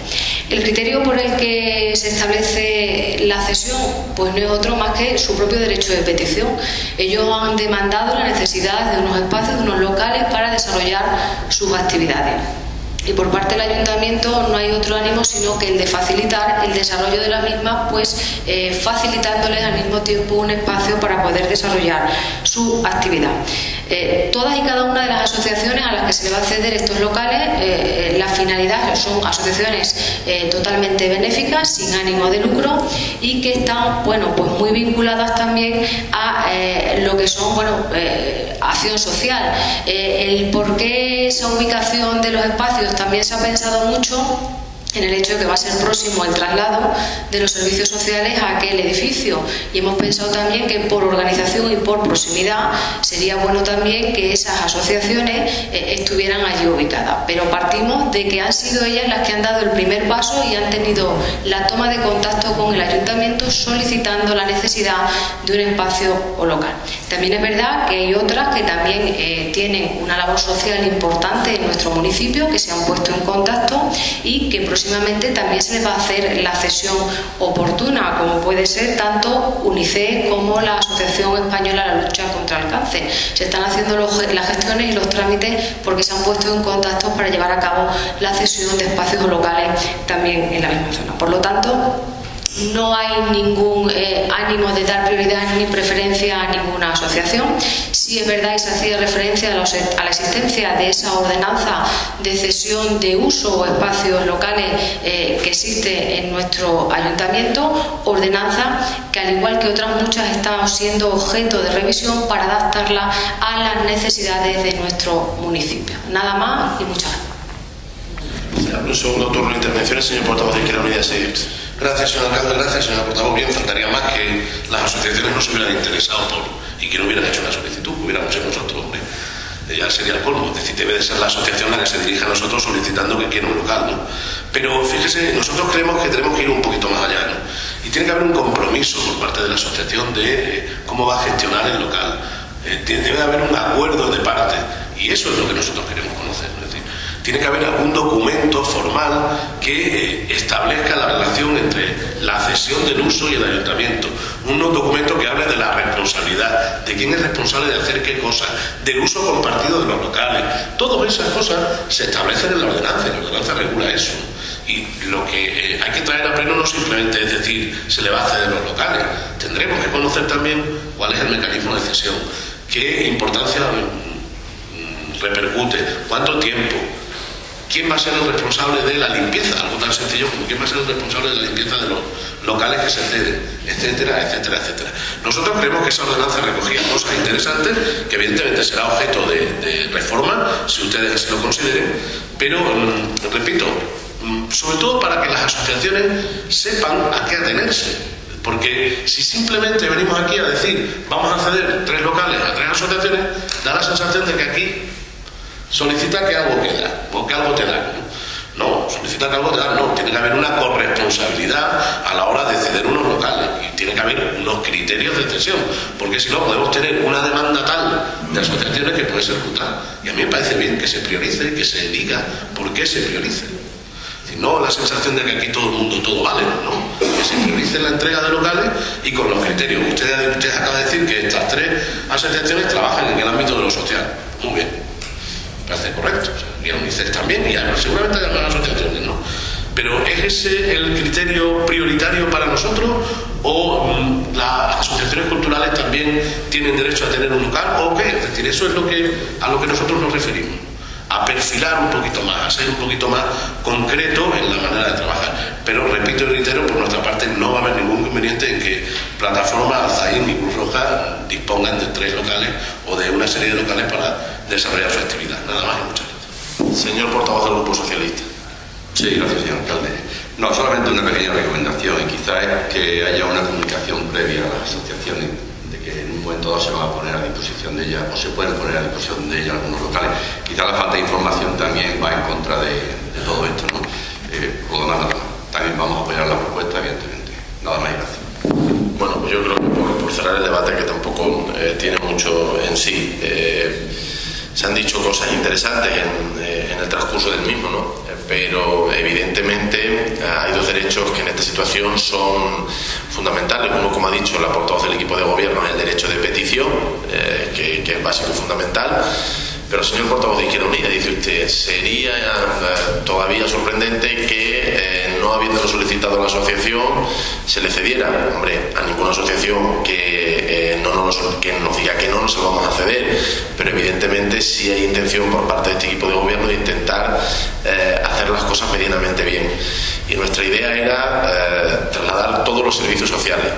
El criterio por el que se establece la cesión pues no es otro más que su propio derecho de petición. Ellos han demandado la necesidad de unos espacios, de unos locales para desarrollar sus actividades. Y por parte del ayuntamiento no hay otro ánimo sino que el de facilitar el desarrollo de las mismas, pues facilitándoles al mismo tiempo un espacio para poder desarrollar su actividad. Todas y cada una de las asociaciones a las que se le va a ceder estos locales, la finalidad son asociaciones totalmente benéficas, sin ánimo de lucro, y que están pues muy vinculadas también a lo que son acción social. El por qué esa ubicación de los espacios también se ha pensado mucho en el hecho de que va a ser próximo el traslado de los servicios sociales a aquel edificio, y hemos pensado también que por organización y por proximidad sería bueno también que esas asociaciones estuvieran allí ubicadas, pero partimos de que han sido ellas las que han dado el primer paso y han tenido la toma de contacto con el ayuntamiento solicitando la necesidad de un espacio o local. También es verdad que hay otras que también tienen una labor social importante en nuestro municipio, que se han puesto en contacto y que próximamente también se les va a hacer la cesión oportuna, como puede ser tanto UNICEF como la Asociación Española de la Lucha contra el Cáncer. Se están haciendo las gestiones y los trámites porque se han puesto en contacto para llevar a cabo la cesión de espacios locales también en la misma zona. Por lo tanto, no hay ningún ánimo de dar prioridad ni preferencia a ninguna asociación. Sí es verdad, y se hacía referencia a la existencia de esa ordenanza de cesión de uso o espacios locales que existe en nuestro ayuntamiento, ordenanza que, al igual que otras muchas, está siendo objeto de revisión para adaptarla a las necesidades de nuestro municipio. Nada más y muchas gracias. Un segundo turno de intervenciones, señor portavoz de Izquierda Unida. Gracias, señor alcalde, gracias, señora portavoz. Bien, faltaría más que las asociaciones no se hubieran interesado y que no hubieran hecho una solicitud, que hubiéramos hecho nosotros, hombre. Ya sería el colmo. Es decir, debe de ser la asociación la que se dirija a nosotros solicitando que quiera un local, ¿no? Pero fíjese, nosotros creemos que tenemos que ir un poquito más allá, ¿no? Y tiene que haber un compromiso por parte de la asociación de cómo va a gestionar el local. Debe haber un acuerdo de parte, y eso es lo que nosotros queremos conocer, ¿no? Tiene que haber algún documento formal que establezca la relación entre la cesión del uso y el ayuntamiento. Un documento que hable de la responsabilidad, de quién es responsable de hacer qué cosa, del uso compartido de los locales. Todas esas cosas se establecen en la ordenanza regula eso. Y lo que hay que traer a pleno no simplemente es decir, se le va a ceder los locales. Tendremos que conocer también cuál es el mecanismo de cesión, qué importancia repercute, cuánto tiempo. ¿Quién va a ser el responsable de la limpieza? Algo tan sencillo como quién va a ser el responsable de la limpieza de los locales que se ceden, etcétera, etcétera, etcétera. Nosotros creemos que esa ordenanza recogía cosas interesantes, que evidentemente será objeto de reforma, si ustedes así lo consideren, pero, repito, sobre todo para que las asociaciones sepan a qué atenerse. Porque si simplemente venimos aquí a decir, vamos a ceder 3 locales a 3 asociaciones, da la sensación de que aquí solicita que algo queda o que algo te da, ¿no? No, solicitan algo, te dan, no. Tiene que haber una corresponsabilidad a la hora de ceder unos locales y tiene que haber unos criterios de cesión, porque si no podemos tener una demanda tal de asociaciones que puede ser brutal. Y a mí me parece bien que se priorice, que se diga por qué se priorice. No la sensación de que aquí todo el mundo, todo vale, no. Que se priorice la entrega de locales y con los criterios. Usted acaba de decir que estas 3 asociaciones trabajan en el ámbito de lo social. Muy bien, me parece correcto. Y a UNICEF también, y seguramente hay algunas asociaciones, ¿no? Pero ¿es ese el criterio prioritario para nosotros? ¿O las asociaciones culturales también tienen derecho a tener un local? ¿O qué? Es decir, eso es a lo que nosotros nos referimos. A perfilar un poquito más, a ser un poquito más concreto en la manera de trabajar. Pero repito y reitero, por nuestra parte no va a haber ningún inconveniente en que Plataforma, Alzaín y Cruz Roja dispongan de 3 locales o de una serie de locales para desarrollar su actividad. Nada más y muchas gracias. Señor portavoz del Grupo Socialista. Sí, gracias, señor alcalde. No, solamente una pequeña recomendación, y quizás es que haya una comunicación previa a las asociaciones, que en un momento dado se van a poner a disposición de ellas, o se pueden poner a disposición de ellas algunos locales. Quizá la falta de información también va en contra de todo esto, ¿no? Por lo demás, también vamos a apoyar la propuesta, evidentemente. Nada más y gracias. Bueno, pues yo creo que por cerrar el debate, que tampoco tiene mucho en sí, se han dicho cosas interesantes en el transcurso del mismo, ¿no? Pero evidentemente hay 2 derechos que en esta situación son fundamentales. Uno, como ha dicho la portavoz del equipo de gobierno, es el derecho de petición, que es básico y fundamental. Pero, señor portavoz de Izquierda Unida, dice usted, sería todavía sorprendente que no habiéndolo solicitado a la asociación se le cediera. Hombre, a ninguna asociación que nos diga que no se lo vamos a ceder, pero evidentemente sí hay intención por parte de este equipo de gobierno de intentar hacer las cosas medianamente bien. Y nuestra idea era trasladar todos los servicios sociales.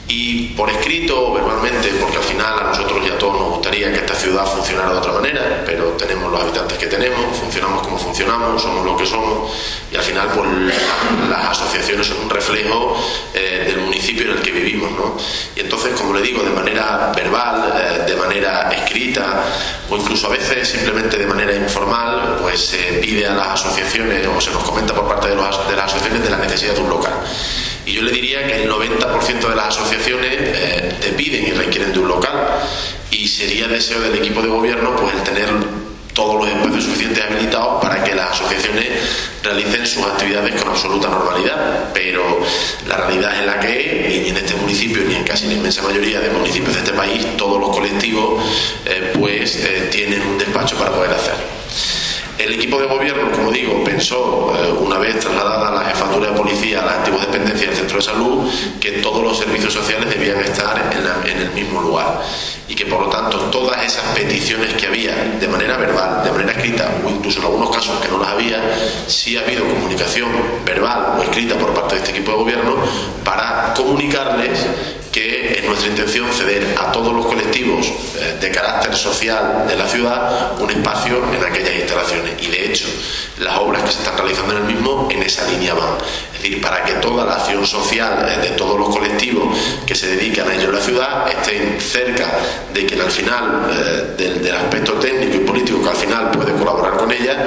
Y por escrito o verbalmente, porque al final a nosotros y a todos nos gustaría que esta ciudad funcionara de otra manera, pero tenemos los habitantes que tenemos, funcionamos como funcionamos, somos lo que somos, y al final pues las asociaciones son un reflejo del municipio en el que vivimos, ¿no? Y entonces, como le digo, de manera verbal, de manera escrita, o incluso a veces simplemente de manera informal, pues se pide a las asociaciones, o se nos comenta por parte de las asociaciones, de la necesidad de un local. Y yo le diría que el 90% de las asociaciones te piden y requieren de un local, y sería deseo del equipo de gobierno pues el tener todos los espacios suficientes habilitados para que las asociaciones realicen sus actividades con absoluta normalidad. Pero la realidad es la que es, y ni en este municipio ni en casi la inmensa mayoría de municipios de este país todos los colectivos tienen un despacho para poder hacerlo. El equipo de gobierno, como digo, pensó, una vez trasladada la jefatura de policía a las antiguas dependencias del centro de salud, que todos los servicios sociales debían estar en el mismo lugar, y que por lo tanto todas esas peticiones que había de manera verbal, de manera escrita, o incluso en algunos casos que no las había, sí ha habido comunicación verbal o escrita por parte de este equipo de gobierno para comunicarles que es nuestra intención ceder a todos los colectivos de carácter social de la ciudad un espacio en aquellas instalaciones. Y de hecho, las obras que se están realizando en el mismo en esa línea van. Es decir, para que toda la acción social de todos los colectivos que se dedican a ello en la ciudad estén cerca de quien al final, del aspecto técnico y político que al final puede colaborar con ellas,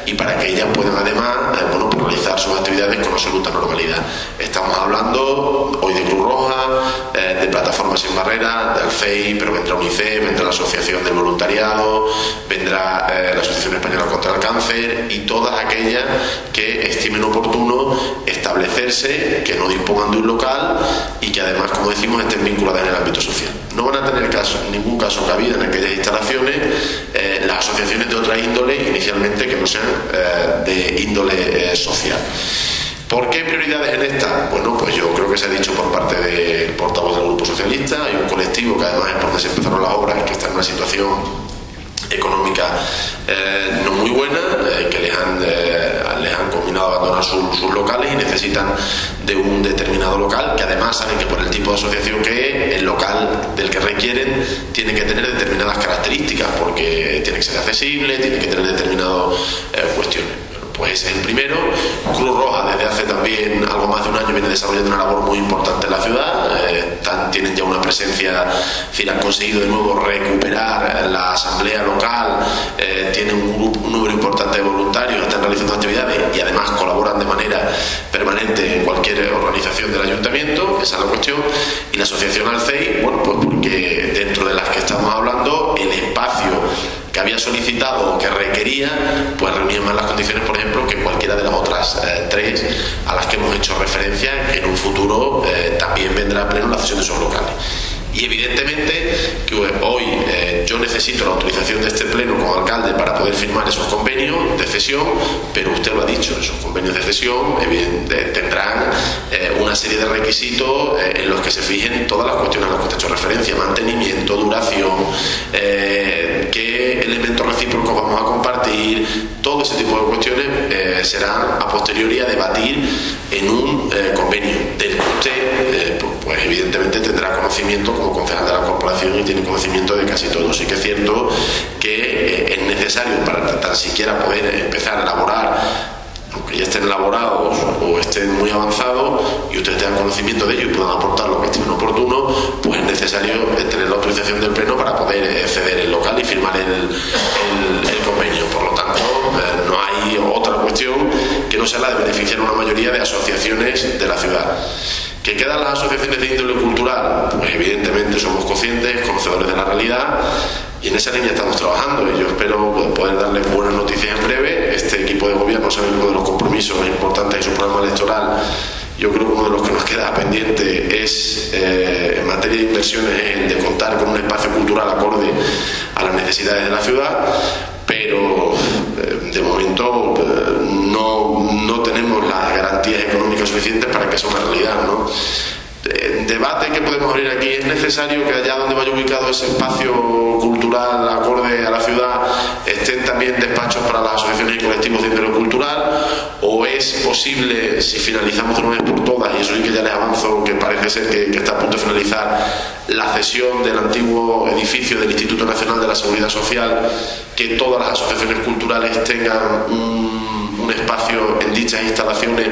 y para que ellas puedan además pues realizar sus actividades con absoluta normalidad. Estamos hablando hoy de Cruz Roja, de Plataforma Sin Barreras, de Alfei, pero vendrá UNICEF, vendrá la Asociación del Voluntariado, vendrá la Asociación Española contra el Cáncer, y todas aquellas que estimen oportuno establecerse, que no dispongan de un local y que además, como decimos, estén vinculadas en el ámbito social. No van a tener en ningún caso cabida en aquellas instalaciones las asociaciones de otra índole, inicialmente, que no sean de índole social. ¿Por qué prioridades en esta? Bueno, pues yo creo que se ha dicho por parte del portavoz del Grupo Socialista. Hay un colectivo que además es por donde se empezaron las obras, que está en una situación económica no muy buena, que les han combinado a abandonar sus locales y necesitan de un determinado local, que además saben que por el tipo de asociación que es, el local del que requieren tiene que tener determinadas características, porque tiene que ser accesible, tiene que tener determinadas cuestiones. Pues el primero. Cruz Roja desde hace también algo más de un año viene desarrollando una labor muy importante en la ciudad, tienen ya una presencia, es decir, han conseguido de nuevo recuperar la asamblea local, tienen un número importante de voluntarios, están realizando actividades y además permanente en cualquier organización del ayuntamiento, esa es la cuestión. Y la asociación Alcei, bueno, pues porque dentro de las que estamos hablando, el espacio que había solicitado o que requería, pues reunía más las condiciones, por ejemplo, que cualquiera de las otras tres a las que hemos hecho referencia, que en un futuro también vendrá a pleno la cesión de esos locales. Y evidentemente que hoy yo necesito la autorización de este pleno como alcalde para poder firmar esos convenios de cesión, pero usted lo ha dicho, esos convenios de cesión tendrán una serie de requisitos en los que se fijen todas las cuestiones a las que usted ha hecho referencia: mantenimiento, duración, qué elementos recíprocos vamos a compartir. Todo ese tipo de cuestiones serán a posteriori a debatir en un convenio del que usted pues evidentemente tendrá conocimiento como concejal de la corporación y tiene conocimiento de casi todo. Sí que es cierto que es necesario para tan siquiera poder empezar a elaborar, aunque ya estén elaborados o estén muy avanzados y ustedes tengan conocimiento de ello y puedan aportar lo que estimen oportuno, pues es necesario tener la autorización del pleno para poder ceder el local y firmar el convenio. Por lo tanto, no hay otra cuestión que no sea la de beneficiar a una mayoría de asociaciones de la ciudad. ¿Que quedan las asociaciones de índole cultural? Pues evidentemente somos conscientes, conocedores de la realidad, y en esa línea estamos trabajando, y yo espero poder darles buenas noticias en breve. Este equipo de gobierno sabe que uno de los compromisos importantes de su programa electoral, yo creo que uno de los que nos queda pendiente es, en materia de inversiones, el de contar con un espacio cultural acorde a las necesidades de la ciudad, pero de momento no tenemos las garantías económicas suficientes para que sea una realidad, ¿no? Debate que podemos abrir aquí: ¿es necesario que allá donde vaya ubicado ese espacio cultural acorde a la ciudad estén también despachos para las asociaciones y colectivos de índole cultural? ¿O es posible, si finalizamos de una vez por todas, y eso sí que ya les avanzo que parece ser que está a punto de finalizar, la cesión del antiguo edificio del Instituto Nacional de la Seguridad Social, que todas las asociaciones culturales tengan un espacio en dichas instalaciones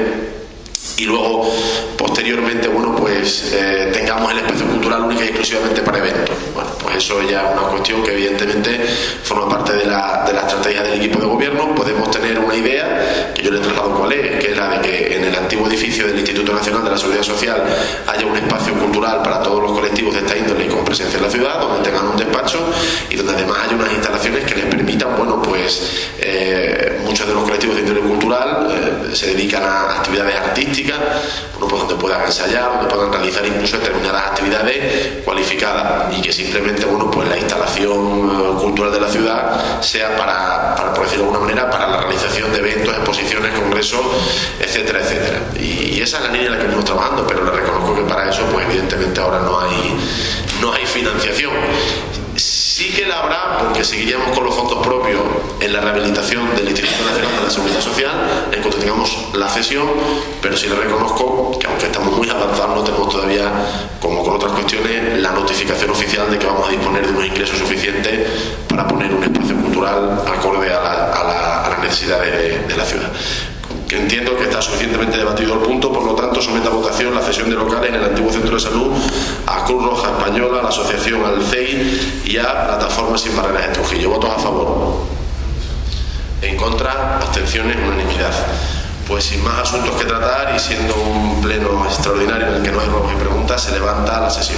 y luego posteriormente, bueno, pues tengamos el espacio cultural única y exclusivamente para eventos? Bueno, pues eso ya es una cuestión que evidentemente forma parte de la estrategia del equipo de gobierno. Podemos tener una idea, que yo le he trasladado cuál es, que es la de que en el antiguo edificio del Instituto Nacional de la Seguridad Social haya un espacio cultural para todos los colectivos de esta índole y con presencia en la ciudad, donde tengan un despacho y donde además haya unas instalaciones que les permitan, bueno, pues muchos de los colectivos de índole cultural se dedican a actividades artísticas, bueno, pues donde puedan ensayar, donde puedan realizar incluso determinadas actividades cualificadas, y que simplemente, bueno, pues la instalación cultural de la ciudad sea para por decirlo de alguna manera, para la realización de eventos, exposiciones, congresos, etcétera, etcétera. Y esa es la línea en la que venimos trabajando, pero le reconozco que para eso, pues evidentemente ahora no hay financiación. Sí que la habrá, porque seguiríamos con los fondos propios en la rehabilitación del Instituto Nacional de la Seguridad Social en cuanto tengamos la cesión, pero sí le reconozco que aunque estamos muy avanzados, no tenemos todavía, como con otras cuestiones, la notificación oficial de que vamos a disponer de unos ingresos suficientes para poner un espacio cultural acorde a las necesidades de la ciudad. Que entiendo que está suficientemente debatido el punto, por lo tanto somete a votación la cesión de locales en el antiguo Centro de Salud a Cruz Roja Española, a la Asociación Alcei y a Plataforma Sin Barreras de Trujillo. ¿Votos a favor? En contra, abstenciones, unanimidad. Pues sin más asuntos que tratar y siendo un pleno extraordinario en el que no hay ruegos y preguntas, se levanta la sesión.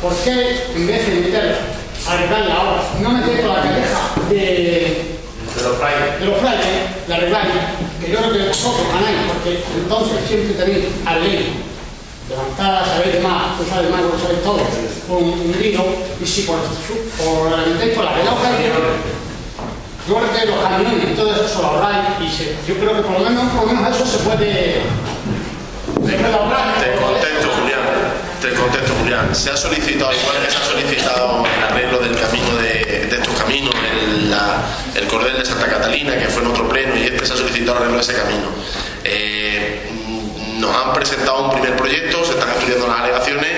¿Por qué en vez de meter a arreglarla ahora, no meter con la cabeza de los frailes, la arreglarla? Que yo creo que vosotros ganáis, porque entonces siempre tenéis al ley levantada, sabéis más, tú sabes más, lo sabéis todo, con un lío, y si por la metéis por la cabeza, Yo creo que los camiones y todo eso se lo ahorráis y yo creo que por lo menos eso se puede ahorrar. Te contesto, Julián. Se ha solicitado, igual que se ha solicitado el arreglo del camino de estos caminos, el cordel de Santa Catalina, que fue en otro pleno, y se ha solicitado el arreglo de ese camino. Nos han presentado un primer proyecto, se están estudiando las alegaciones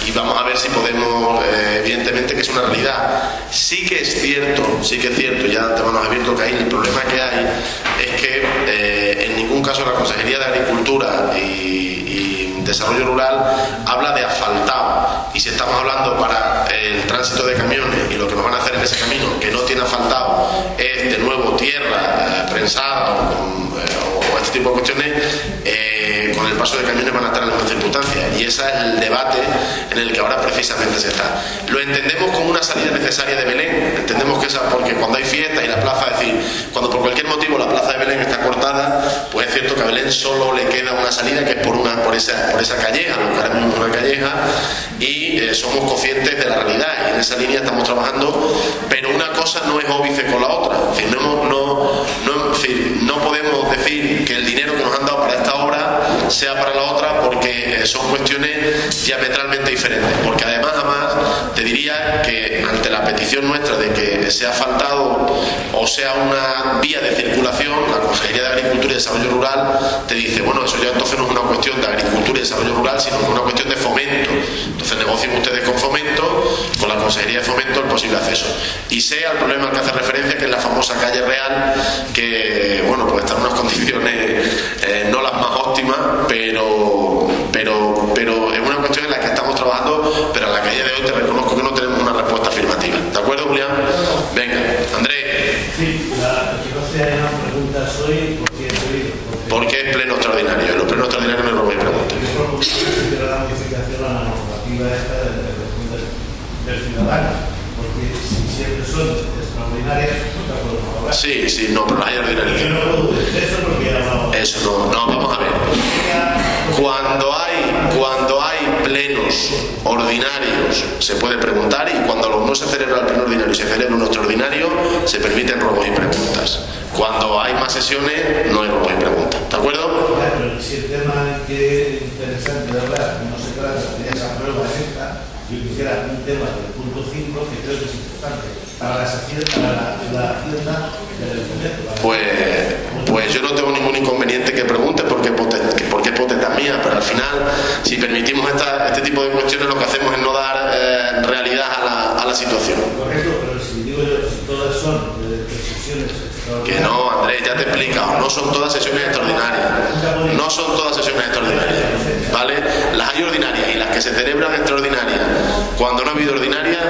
y vamos a ver si podemos, evidentemente que es una realidad. Sí que es cierto, ya de antemano abierto que hay, el problema que hay es que en ningún caso la Consejería de Agricultura y Desarrollo Rural habla de asfaltado, y si estamos hablando para el tránsito de camiones y lo que nos van a hacer en ese camino que no tiene asfaltado es de nuevo tierra prensada o este tipo de cuestiones, con el paso de camiones van a estar en las mismas circunstancias, y ese es el debate en el que ahora precisamente se está. Lo entendemos como una salida necesaria de Belén, entendemos que esa, porque cuando hay fiesta y la plaza, es decir, cuando por cualquier motivo la plaza de Belén está cortada, pues es cierto que a Belén solo le queda una salida, que es por esa calleja, lo que ahora mismo es una calleja, y somos conscientes de la realidad, y en esa línea estamos trabajando, pero una cosa no es óbice con la otra. Es decir, no podemos decir que el dinero que nos han dado para esta obra sea para la otra, porque son cuestiones diametralmente diferentes. Porque además te diría que ante la petición nuestra de que sea asfaltado o sea una vía de circulación, la Consejería de Agricultura y Desarrollo Rural te dice, bueno, eso ya entonces no es una cuestión de Agricultura y Desarrollo Rural, sino que es una cuestión de fomento. Entonces negocien ustedes con Fomento, con la Consejería de Fomento, el posible acceso. Y sea el problema al que hace referencia, que es la famosa calle Real, que, bueno, pues está en unas condiciones no las más óptimas, pero es una cuestión en la que estamos trabajando, pero a la que a día de hoy te reconozco que no tenemos una respuesta afirmativa. ¿De acuerdo, Julián? Venga, Andrés. Sí, que no se hagan preguntas hoy, ¿por qué es pleno extraordinario? En los plenos extraordinarios no lo voy a preguntar. La modificación a la normativa esta del ciudadano, porque si siempre son extraordinarias, no podemos hablar. Sí, no, pero las hay ordinarias. Yo no puedo decir eso porque ya no. Eso no, vamos a ver. Cuando hay plenos ordinarios se puede preguntar, y cuando no se celebra el pleno ordinario y se celebra un extraordinario, se permiten robos y preguntas. Cuando hay más sesiones no hay robos y preguntas. ¿De acuerdo? Pero si el tema que es interesante de hablar no se trata de esa prueba esta, yo quisiera un tema del punto 5 que creo que es importante para la hacienda del gobierno. Pues yo no tengo ningún inconveniente que pregunte, porque es potestad mía, pero al final, si permitimos este tipo de cuestiones, lo que hacemos es no dar realidad a la situación. Correcto, pero si digo yo, si todas son sesiones extraordinarias. Que no, Andrés, ya te he explicado, no son todas sesiones extraordinarias. No son todas sesiones extraordinarias, ¿vale? Las hay ordinarias, y las que se celebran extraordinarias, cuando no ha habido ordinarias,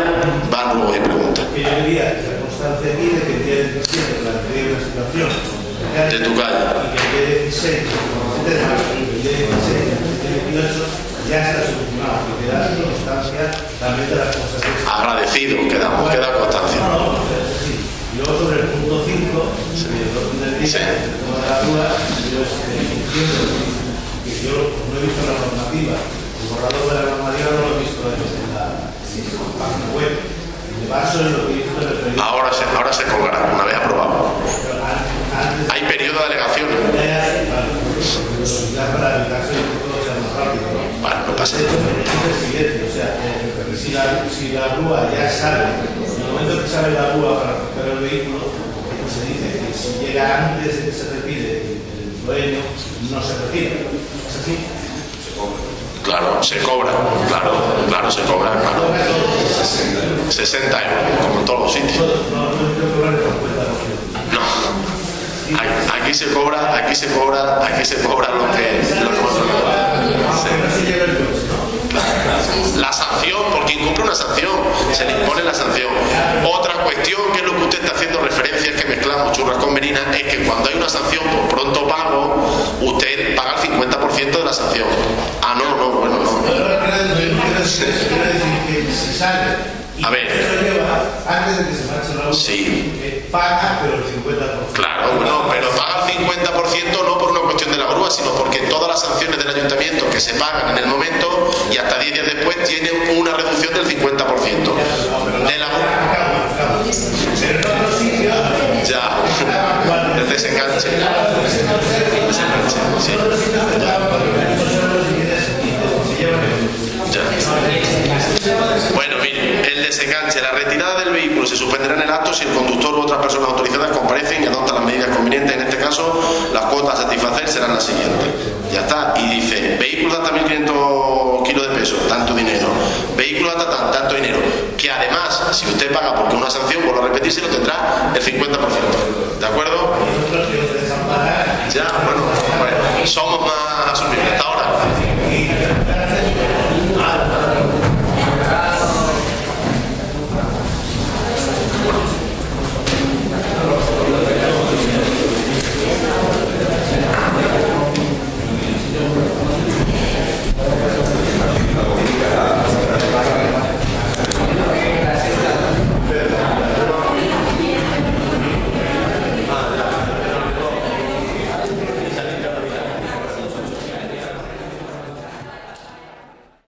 van luego y preguntas. Que yo diría que la constancia aquí de que el día 17 planteé una situación de tu calle, y que el día 16, el día 16 y el día 18 ya está solucionado, que queda constancia también de las cosas que... Agradecido, queda constancia. No, es decir, y luego sobre el punto 5, el orden del día, como de la duda, yo entiendo que yo no he visto la normativa, el borrador de la normativa no lo he visto en la página web. Me baso en lo que he visto en el periodo. Ahora se colgará, una vez aprobado. Hay periodo de alegaciones. Para evitarse que todo sea más rápido, ¿no? Vale, no pasa nada. Es el siguiente, o sea, si la grúa ya sale, en el momento que sale la grúa para recoger el vehículo, se dice que si llega antes de que se retire el dueño, no se retira. ¿Es así? Claro, se cobra, claro, se cobra, claro. 60 euros, como en todos los sitios. No tengo que cobrar el 50%. No. Aquí se cobra lo que la sanción, porque incumple una sanción, se le impone la sanción. Otra cuestión, que es lo que usted está haciendo referencia, es que mezclamos churras con merinas, es que cuando hay una sanción por pronto pago, usted paga el 50% de la sanción. Bueno, no. A ver. Antes de que se marche la luz, sí. Paga, pero el 50%. Claro, pero paga el 50% no por una cuestión de la grúa, sino porque todas las sanciones del ayuntamiento que se pagan en el momento y hasta 10 días después tienen una reducción del 50%. De la grúa. Pero en otros sitios... Ya, el desenganche. Sí. Bueno, mire, el desenganche, la retirada del vehículo se suspenderá en el acto si el conductor u otras personas autorizadas comparecen y adoptan las medidas convenientes. En este caso, las cuotas a satisfacer serán las siguientes. Ya está. Y dice, vehículo de hasta 1.500 kilos de peso, tanto dinero. Vehículo de hasta tanto dinero. Que además, si usted paga porque una sanción, vuelvo a repetir, se lo tendrá el 50%. ¿De acuerdo? Ya, bueno, somos más